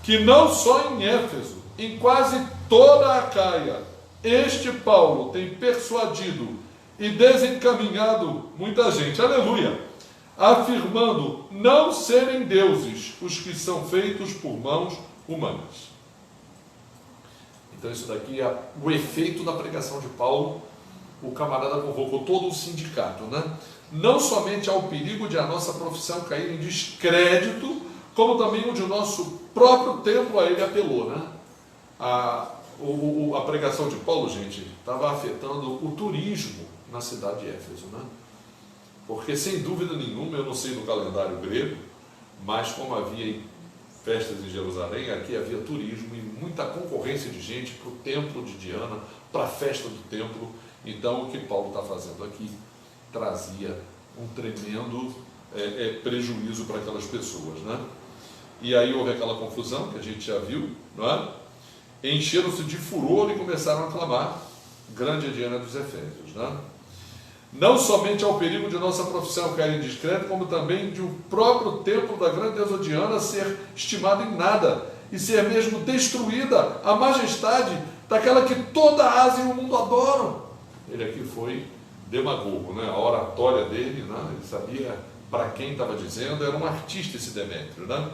que não só em Éfeso, em quase toda a Acaia, este Paulo tem persuadido e desencaminhado muita gente, aleluia, afirmando não serem deuses os que são feitos por mãos humanas. Então isso daqui é o efeito da pregação de Paulo. O camarada convocou todo o sindicato, né? Não somente ao perigo de a nossa profissão cair em descrédito, como também o de nosso próprio templo a ele apelou, né? A pregação de Paulo, gente, estava afetando o turismo na cidade de Éfeso, né? Porque sem dúvida nenhuma, eu não sei no calendário grego, mas como havia festas em Jerusalém, aqui havia turismo e muita concorrência de gente para o templo de Diana, para a festa do templo. Então o que Paulo está fazendo aqui trazia um tremendo prejuízo para aquelas pessoas, né? E aí houve aquela confusão que a gente já viu, não é? Encheram-se de furor e começaram a clamar, grande é Diana dos Efésios, né? Não somente ao perigo de nossa profissão cair em descrédito, como também de o próprio templo da grande deusa Diana ser estimado em nada e ser mesmo destruída a majestade daquela que toda a Ásia e o mundo adoram. Ele aqui foi demagogo, né? A oratória dele, né? Ele sabia para quem estava dizendo, era um artista esse Demétrio, né?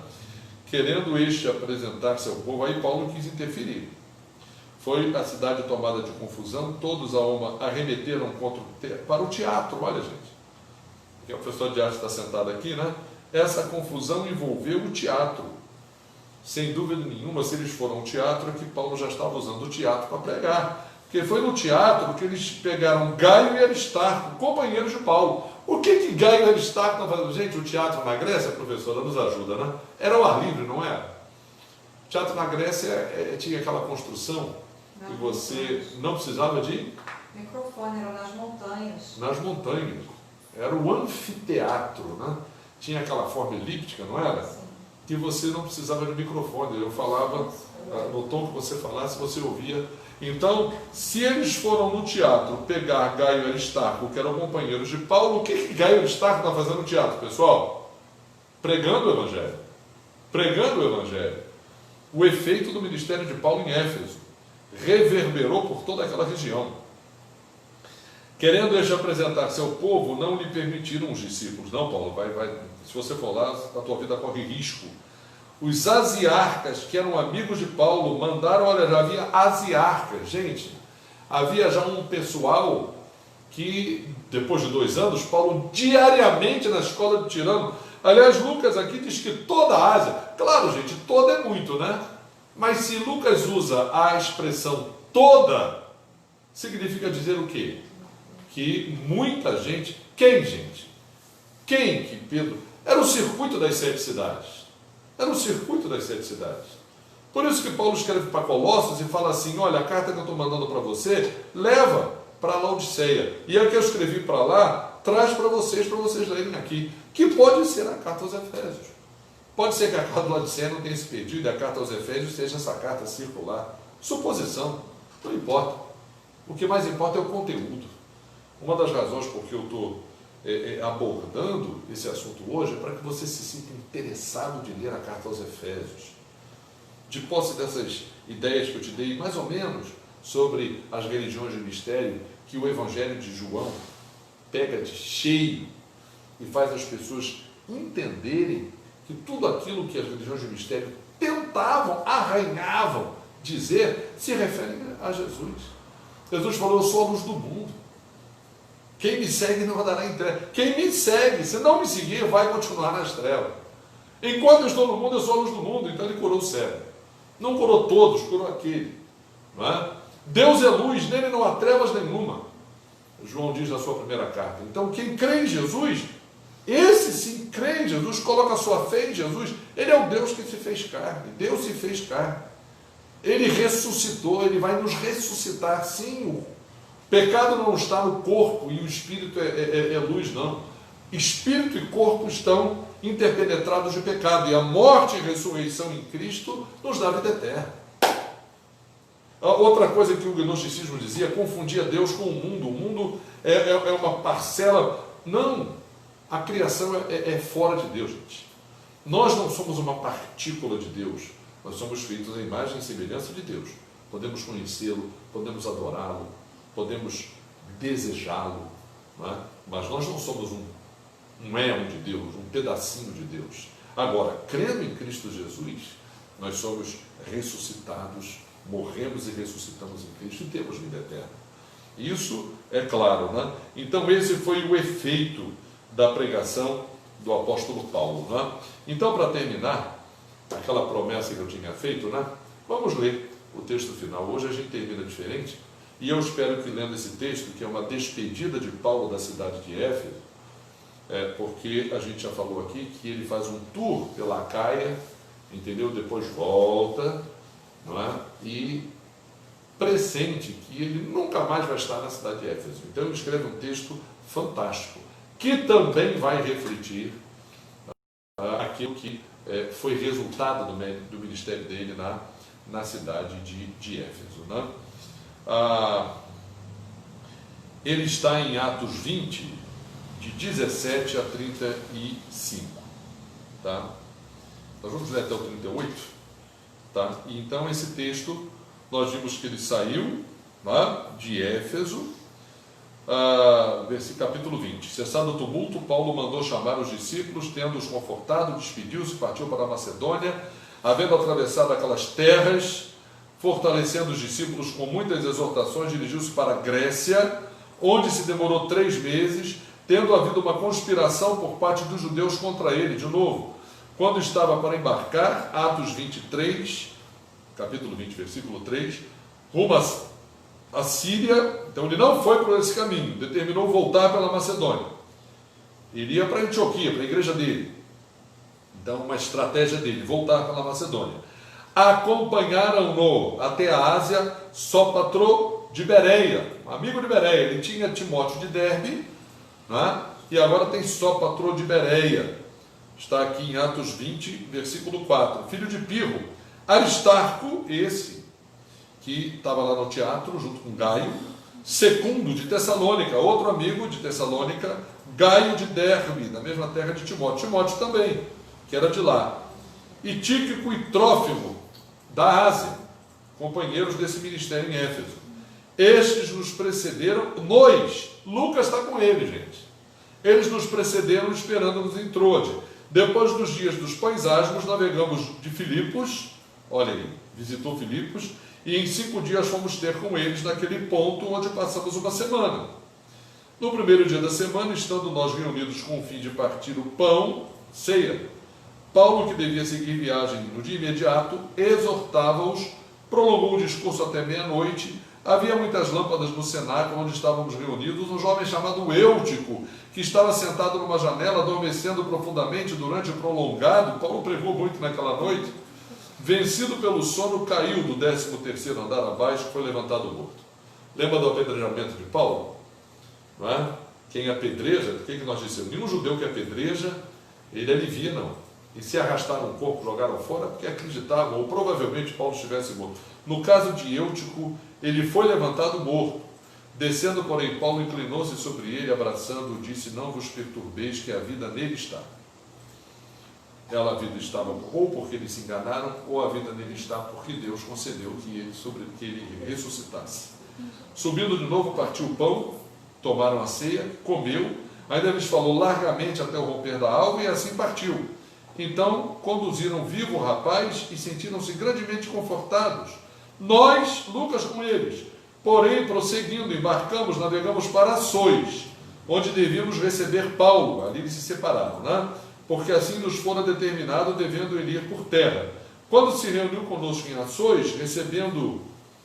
Querendo este apresentar-se ao povo, aí Paulo quis interferir. Foi a cidade tomada de confusão, todos a uma arremeteram para o teatro, olha gente, que o professor de arte está sentado aqui, né? Essa confusão envolveu o teatro. Sem dúvida nenhuma, se eles foram ao teatro, é que Paulo já estava usando o teatro para pregar. Porque foi no teatro que eles pegaram Gaio e Aristarco, companheiros de Paulo. O que Gaio e Aristarco estão fazendo? Gente, o teatro na Grécia, a professora nos ajuda, né? Era ao ar livre, não era? O teatro na Grécia tinha aquela construção que você não precisava de microfone, era nas montanhas. Nas montanhas. Era o anfiteatro, né? Tinha aquela forma elíptica, não era? Sim. Que você não precisava de microfone. Eu falava, no tom que você falasse, você ouvia. Então, se eles foram no teatro pegar Gaio e Aristarco, que eram companheiros de Paulo, o que Gaio e Aristarco estão fazendo no teatro, pessoal? Pregando o Evangelho. Pregando o Evangelho. O efeito do ministério de Paulo em Éfeso reverberou por toda aquela região. Querendo este apresentar-se ao povo, não lhe permitiram os discípulos. Não, Paulo, se você for lá, a tua vida corre risco. Os asiarcas, que eram amigos de Paulo, mandaram, olha, já havia asiarcas. Gente, havia já um pessoal que, depois de 2 anos, Paulo diariamente na escola de Tirano. Aliás, Lucas aqui diz que toda a Ásia, claro, gente, toda é muito, né? Mas se Lucas usa a expressão toda, significa dizer o quê? Que muita gente, quem gente? Quem que Pedro? Era o circuito das 7 cidades. Era o circuito das 7 cidades. Por isso que Paulo escreve para Colossos e fala assim, olha, a carta que eu estou mandando para você, leva para Laodiceia. E a que eu escrevi para lá, traz para vocês lerem aqui. Que pode ser a carta aos Efésios. Pode ser que a carta de Laodiceia não tenha esse pedido e a carta aos Efésios seja essa carta circular. Suposição, não importa. O que mais importa é o conteúdo. Uma das razões por que eu estou abordando esse assunto hoje é para que você se sinta interessado de ler a carta aos Efésios. De posse dessas ideias que eu te dei, mais ou menos, sobre as religiões de mistério, que o Evangelho de João pega de cheio e faz as pessoas entenderem que tudo aquilo que as religiões de mistério tentavam, arranhavam dizer, se refere a Jesus. Jesus falou, eu sou a luz do mundo. Quem me segue não andará em trevas. Quem me segue, se não me seguir, vai continuar nas trevas. Enquanto eu estou no mundo, eu sou a luz do mundo. Então ele curou o cego. Não curou todos, curou aquele. Não é? Deus é luz, nele não há trevas nenhuma. João diz na sua primeira carta. Então quem crê em Jesus, esse sim crê em Jesus, coloca a sua fé em Jesus. Ele é o Deus que se fez carne. Deus se fez carne. Ele ressuscitou, ele vai nos ressuscitar, sim. O pecado não está no corpo e o espírito é luz, não. Espírito e corpo estão interpenetrados de pecado, e a morte e a ressurreição em Cristo nos dá vida eterna. Outra coisa que o gnosticismo dizia, confundia Deus com o mundo. O mundo é uma parcela. Não, a criação é fora de Deus, gente. Nós não somos uma partícula de Deus, nós somos feitos à imagem e semelhança de Deus. Podemos conhecê-lo, podemos adorá-lo, podemos desejá-lo, não é? Mas nós não somos um éon de Deus, um pedacinho de Deus. Agora, crendo em Cristo Jesus, nós somos ressuscitados, morremos e ressuscitamos em Cristo e temos vida eterna. Isso é claro, né? Então esse foi o efeito da pregação do apóstolo Paulo, né? Então, para terminar, aquela promessa que eu tinha feito, né? Vamos ler o texto final. Hoje a gente termina diferente. E eu espero que, lendo esse texto, que é uma despedida de Paulo da cidade de Éfeso, porque a gente já falou aqui que ele faz um tour pela Acaia, entendeu? Depois volta, não é? E pressente que ele nunca mais vai estar na cidade de Éfeso. Então ele escreve um texto fantástico, que também vai refletir aquilo que foi resultado do ministério dele na cidade de Éfeso, né? Ele está em Atos 20, de 17 a 35, tá? Nós vamos ler até o 38, tá? E então esse texto, nós vimos que ele saiu, né, de Éfeso, capítulo 20. Cessado o tumulto, Paulo mandou chamar os discípulos, tendo-os confortado, despediu-se e partiu para a Macedônia, havendo atravessado aquelas terras, fortalecendo os discípulos com muitas exortações, dirigiu-se para a Grécia, onde se demorou 3 meses, tendo havido uma conspiração por parte dos judeus contra ele, de novo. Quando estava para embarcar, Atos 23, capítulo 20, versículo 3, rumo a Síria, então ele não foi por esse caminho, determinou voltar pela Macedônia. Iria para Antioquia, para a igreja dele. Então, uma estratégia dele, voltar pela Macedônia. Acompanharam-no até a Ásia Sópatro de Bereia, um amigo de Bereia. Ele tinha Timóteo de Derbe, né? E agora tem Sópatro de Bereia. Está aqui em Atos 20, versículo 4. Filho de Pirro, Aristarco, esse que estava lá no teatro, junto com Gaio, Secundo de Tessalônica, outro amigo de Tessalônica, Gaio de Derbe, da mesma terra de Timóteo. Timóteo também, que era de lá. E Tíquico e Trófimo, da Ásia, companheiros desse ministério em Éfeso. Estes nos precederam, Lucas está com eles, gente. Eles nos precederam esperando-nos em Troade. Depois dos dias dos pães asmos, navegamos de Filipos, olha aí, visitou Filipos, e em 5 dias fomos ter com eles naquele ponto onde passamos uma semana. No primeiro dia da semana, estando nós reunidos com o fim de partir o pão, ceia, Paulo, que devia seguir viagem no dia imediato, exortava-os, prolongou o discurso até meia-noite. Havia muitas lâmpadas no cenáculo onde estávamos reunidos. Um jovem chamado Eutico, que estava sentado numa janela, adormecendo profundamente durante o prolongado, Paulo pregou muito naquela noite, vencido pelo sono, caiu do 13º andar abaixo, foi levantado morto. Lembra do apedrejamento de Paulo? Não é? Quem apedreja, o que nós dissemos? Nenhum judeu que apedreja, ele alivia, não. E se arrastaram o corpo, jogaram fora, porque acreditavam, ou provavelmente Paulo estivesse morto. No caso de Eutico, ele foi levantado morto. Descendo, porém, Paulo inclinou-se sobre ele, abraçando-o, disse: não vos perturbeis, que a vida nele está. A vida estava ou porque eles se enganaram, ou a vida nele está porque Deus concedeu que ele ressuscitasse. Subindo de novo, partiu o pão, tomaram a ceia, comeu, ainda lhes falou largamente até o romper da alva, e assim partiu. Então conduziram vivo o rapaz e sentiram-se grandemente confortados. Nós, Lucas com eles, porém, prosseguindo, embarcamos, navegamos para Açois, onde devíamos receber Paulo. Ali eles se separaram, né? Porque assim nos fora determinado, devendo ele ir por terra. Quando se reuniu conosco em Açois,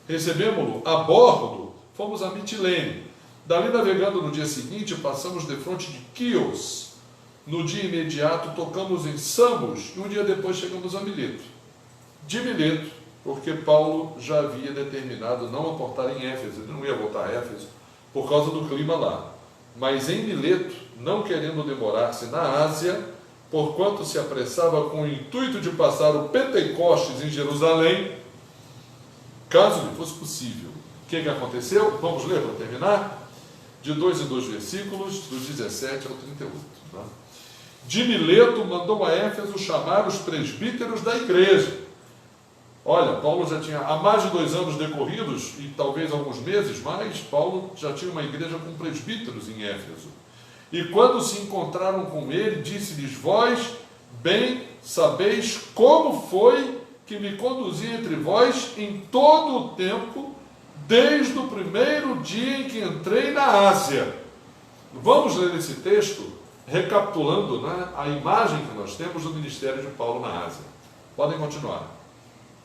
recebemos-lo a bordo, fomos a Mitilene. Dali, navegando no dia seguinte, passamos defronte de Quios. No dia imediato, tocamos em Samos, e um dia depois chegamos a Mileto. De Mileto, porque Paulo já havia determinado não aportar em Éfeso, ele não ia voltar a Éfeso, por causa do clima lá. Mas em Mileto, não querendo demorar-se na Ásia, porquanto se apressava com o intuito de passar o Pentecostes em Jerusalém, caso lhe fosse possível. O que aconteceu? Vamos ler para terminar? De 2 em 2 versículos, do 17 ao 38. Tá? De Mileto mandou a Éfeso chamar os presbíteros da igreja. Olha, Paulo já tinha, há mais de 2 anos decorridos, e talvez alguns meses mais, Paulo já tinha uma igreja com presbíteros em Éfeso. E quando se encontraram com ele, disse-lhes: vós bem sabeis como foi que me conduzi entre vós em todo o tempo, desde o primeiro dia em que entrei na Ásia. Vamos ler esse texto, recapitulando, né, a imagem que nós temos do ministério de Paulo na Ásia. Podem continuar.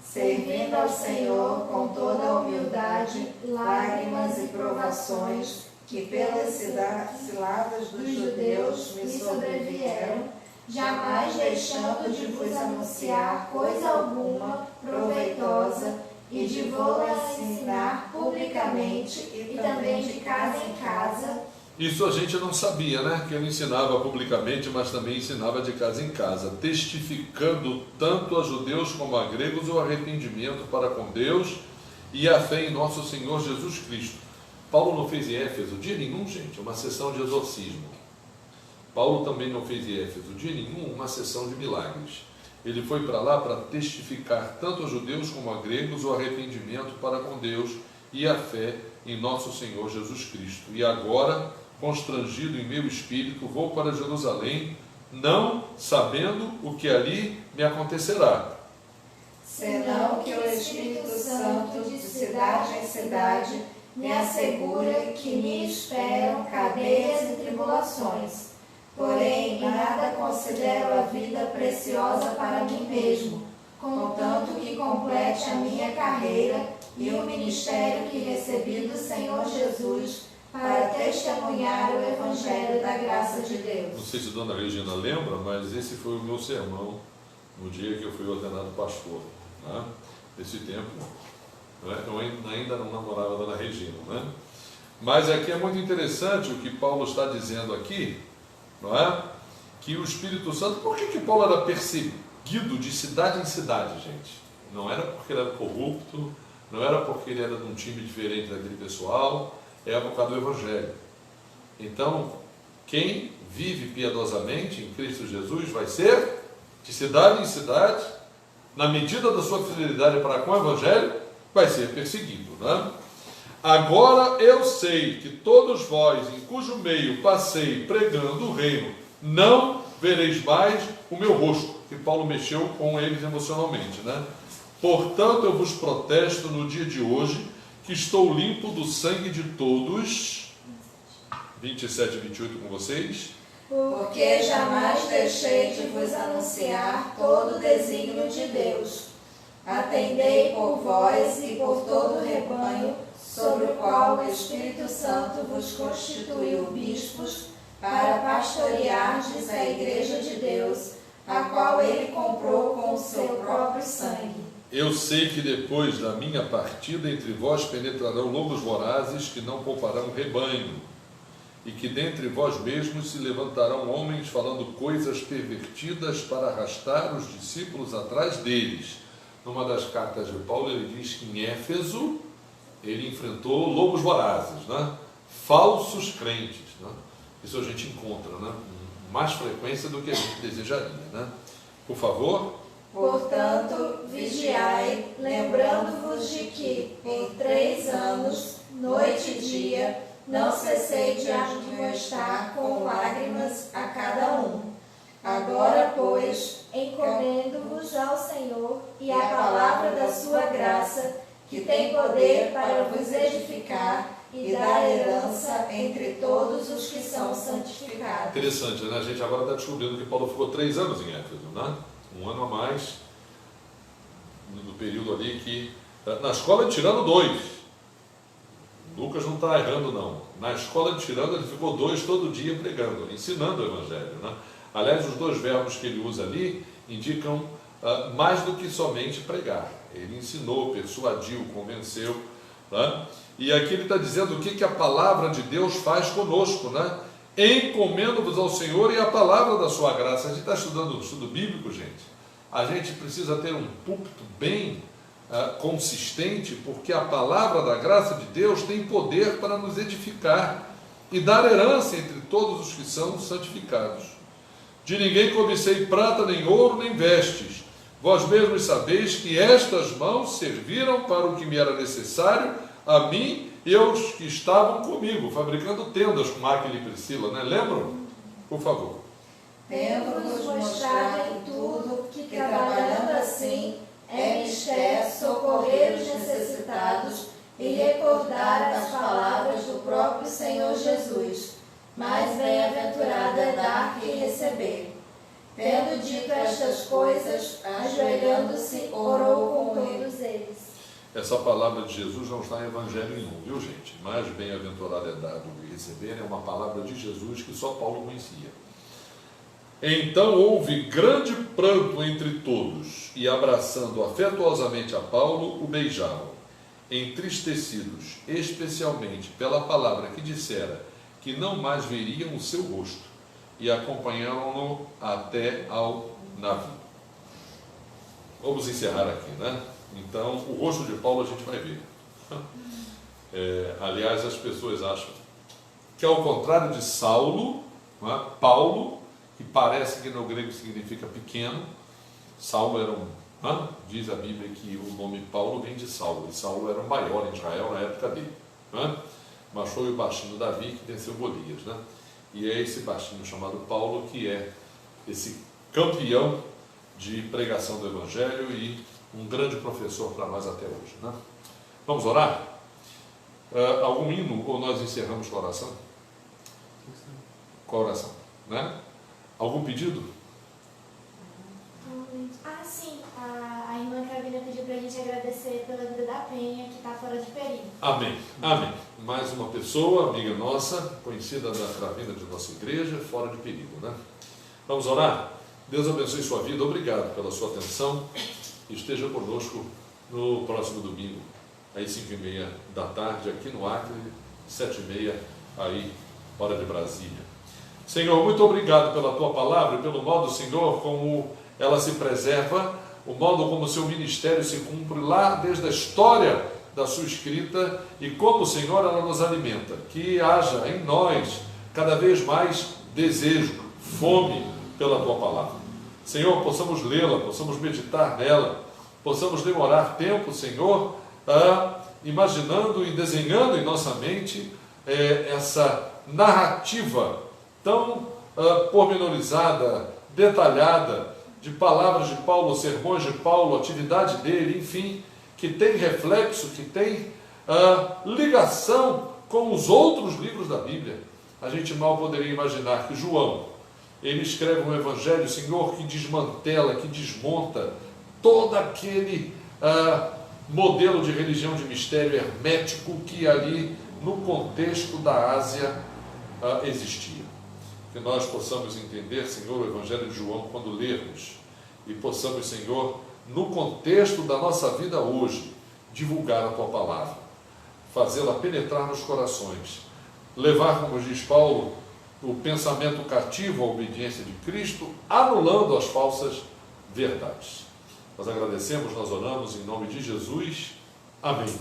Servindo ao Senhor com toda a humildade, lágrimas e provações que pelas ciladas dos judeus me sobrevieram, jamais deixando de vos anunciar coisa alguma proveitosa e de vou-la ensinar publicamente e também de casa em casa. Isso a gente não sabia, né? Que ele ensinava publicamente, mas também ensinava de casa em casa, testificando tanto a judeus como a gregos o arrependimento para com Deus e a fé em nosso Senhor Jesus Cristo. Paulo não fez em Éfeso dia nenhum, gente, uma sessão de exorcismo. Paulo também não fez em Éfeso dia nenhum uma sessão de milagres. Ele foi para lá para testificar tanto a judeus como a gregos o arrependimento para com Deus e a fé em nosso Senhor Jesus Cristo. E agora constrangido em meu espírito, vou para Jerusalém, não sabendo o que ali me acontecerá. Senão que o Espírito Santo, de cidade em cidade, me assegura que me esperam cadeias e tribulações. Porém, nada considero a vida preciosa para mim mesmo, contanto que complete a minha carreira e o ministério que recebi do Senhor Jesus para testemunhar o Evangelho da graça de Deus. Não sei se a dona Regina lembra, mas esse foi o meu sermão no dia que eu fui ordenado pastor. Né? Nesse tempo, né? Eu ainda não namorava a dona Regina. Né? Mas aqui é muito interessante o que Paulo está dizendo aqui, não é? Que o Espírito Santo, por que Paulo era perseguido de cidade em cidade, gente? Não era porque ele era corrupto, não era porque ele era de um time diferente daquele pessoal, é por causa do Evangelho. Então, quem vive piedosamente em Cristo Jesus vai ser de cidade em cidade, na medida da sua fidelidade para com o Evangelho, vai ser perseguido. Né? Agora eu sei que todos vós, em cujo meio passei pregando o reino, não vereis mais o meu rosto. Que Paulo mexeu com eles emocionalmente. Né? Portanto, eu vos protesto no dia de hoje, que estou limpo do sangue de todos. 27 e 28 com vocês. Porque jamais deixei de vos anunciar todo o desígnio de Deus. Atendei por vós e por todo o rebanho, sobre o qual o Espírito Santo vos constituiu bispos, para pastoreardes a igreja de Deus, a qual ele comprou com o seu próprio sangue. Eu sei que depois da minha partida entre vós penetrarão lobos vorazes que não pouparão o rebanho, e que dentre vós mesmos se levantarão homens falando coisas pervertidas para arrastar os discípulos atrás deles. Numa das cartas de Paulo, ele diz que em Éfeso ele enfrentou lobos vorazes, né? Falsos crentes. Né? Isso a gente encontra, né? Com mais frequência do que a gente desejaria. Né? Por favor. Portanto, vigiai, lembrando-vos de que, por 3 anos, noite e dia, não cessei de admoestar com lágrimas a cada um. Agora, pois, encomendo-vos ao Senhor e à palavra da sua graça, que tem poder para vos edificar e dar herança entre todos os que são santificados. Interessante, né? A gente agora está descobrindo que Paulo ficou 3 anos em Éfeso, né? 1 ano a mais no período ali que... Na escola de Tirano, 2. Lucas não está errando, não. Na escola de Tirano ele ficou 2 todo dia pregando, ensinando o Evangelho, né? Aliás, os 2 verbos que ele usa ali indicam mais do que somente pregar. Ele ensinou, persuadiu, convenceu. Né? E aqui ele está dizendo o que a palavra de Deus faz conosco. Né? Encomendo-vos ao Senhor e à palavra da sua graça. A gente está estudando o estudo bíblico, gente. A gente precisa ter um púlpito bem consistente, porque a palavra da graça de Deus tem poder para nos edificar e dar herança entre todos os que são santificados. De ninguém cobicei prata, nem ouro, nem vestes. Vós mesmos sabeis que estas mãos serviram para o que me era necessário, a mim e aos que estavam comigo, fabricando tendas com Áquila e Priscila, né? Lembram? Por favor. Tendo-vos mostrado em tudo que, trabalhando assim, é mister socorrer os necessitados e recordar as palavras do próprio Senhor Jesus. Mais bem-aventurado é dar que receber. Tendo dito estas coisas, ajoelhando-se, orou com todos eles. Essa palavra de Jesus não está em evangelho nenhum, viu, gente? Mais bem-aventurado é dar do que receber, é uma palavra de Jesus que só Paulo conhecia. Então houve grande pranto entre todos, e abraçando afetuosamente a Paulo, o beijaram, entristecidos, especialmente pela palavra que dissera que não mais veriam o seu rosto, e acompanharam-no até ao navio. Vamos encerrar aqui, né? Então, o rosto de Paulo a gente vai ver. Aliás, as pessoas acham que, ao contrário de Saulo, não é? Paulo, que parece que no grego significa pequeno, Saulo era diz a Bíblia que o nome Paulo vem de Saulo, e Saulo era o maior em Israel na época dele. Não é? mas foi o baixinho Davi que venceu Golias, né? E é esse baixinho chamado Paulo que é esse campeão de pregação do Evangelho e um grande professor para nós até hoje, né? Vamos orar? Algum hino ou nós encerramos com a oração? Com a oração, né? Algum pedido? Sim, a irmã Carolina pediu para a gente agradecer pela vida da Penha, que está fora de perigo. Amém, amém. Mais uma pessoa, amiga nossa, conhecida da Cravina de nossa igreja, fora de perigo, né? Vamos orar? Deus abençoe sua vida, obrigado pela sua atenção. Esteja conosco no próximo domingo, às 5h30 da tarde, aqui no Acre, 7h30, aí, hora de Brasília. Senhor, muito obrigado pela tua palavra e pelo modo, Senhor, como ela se preserva, o modo como o seu ministério se cumpre lá desde a história da sua escrita e como, Senhor, ela nos alimenta. Que haja em nós cada vez mais desejo, fome pela tua palavra. Senhor, possamos lê-la, possamos meditar nela, possamos demorar tempo, Senhor, imaginando e desenhando em nossa mente essa narrativa tão pormenorizada, detalhada, de palavras de Paulo, sermões de Paulo, atividade dele, enfim, que tem reflexo, que tem ligação com os outros livros da Bíblia. A gente mal poderia imaginar que João, ele escreve um evangelho, Senhor, que desmantela, que desmonta todo aquele modelo de religião de mistério hermético que ali no contexto da Ásia existia. Que nós possamos entender, Senhor, o evangelho de João quando lermos e possamos, Senhor, no contexto da nossa vida hoje, divulgar a tua palavra, fazê-la penetrar nos corações, levar, como diz Paulo, o pensamento cativo à obediência de Cristo, anulando as falsas verdades. Nós agradecemos, nós oramos em nome de Jesus. Amém.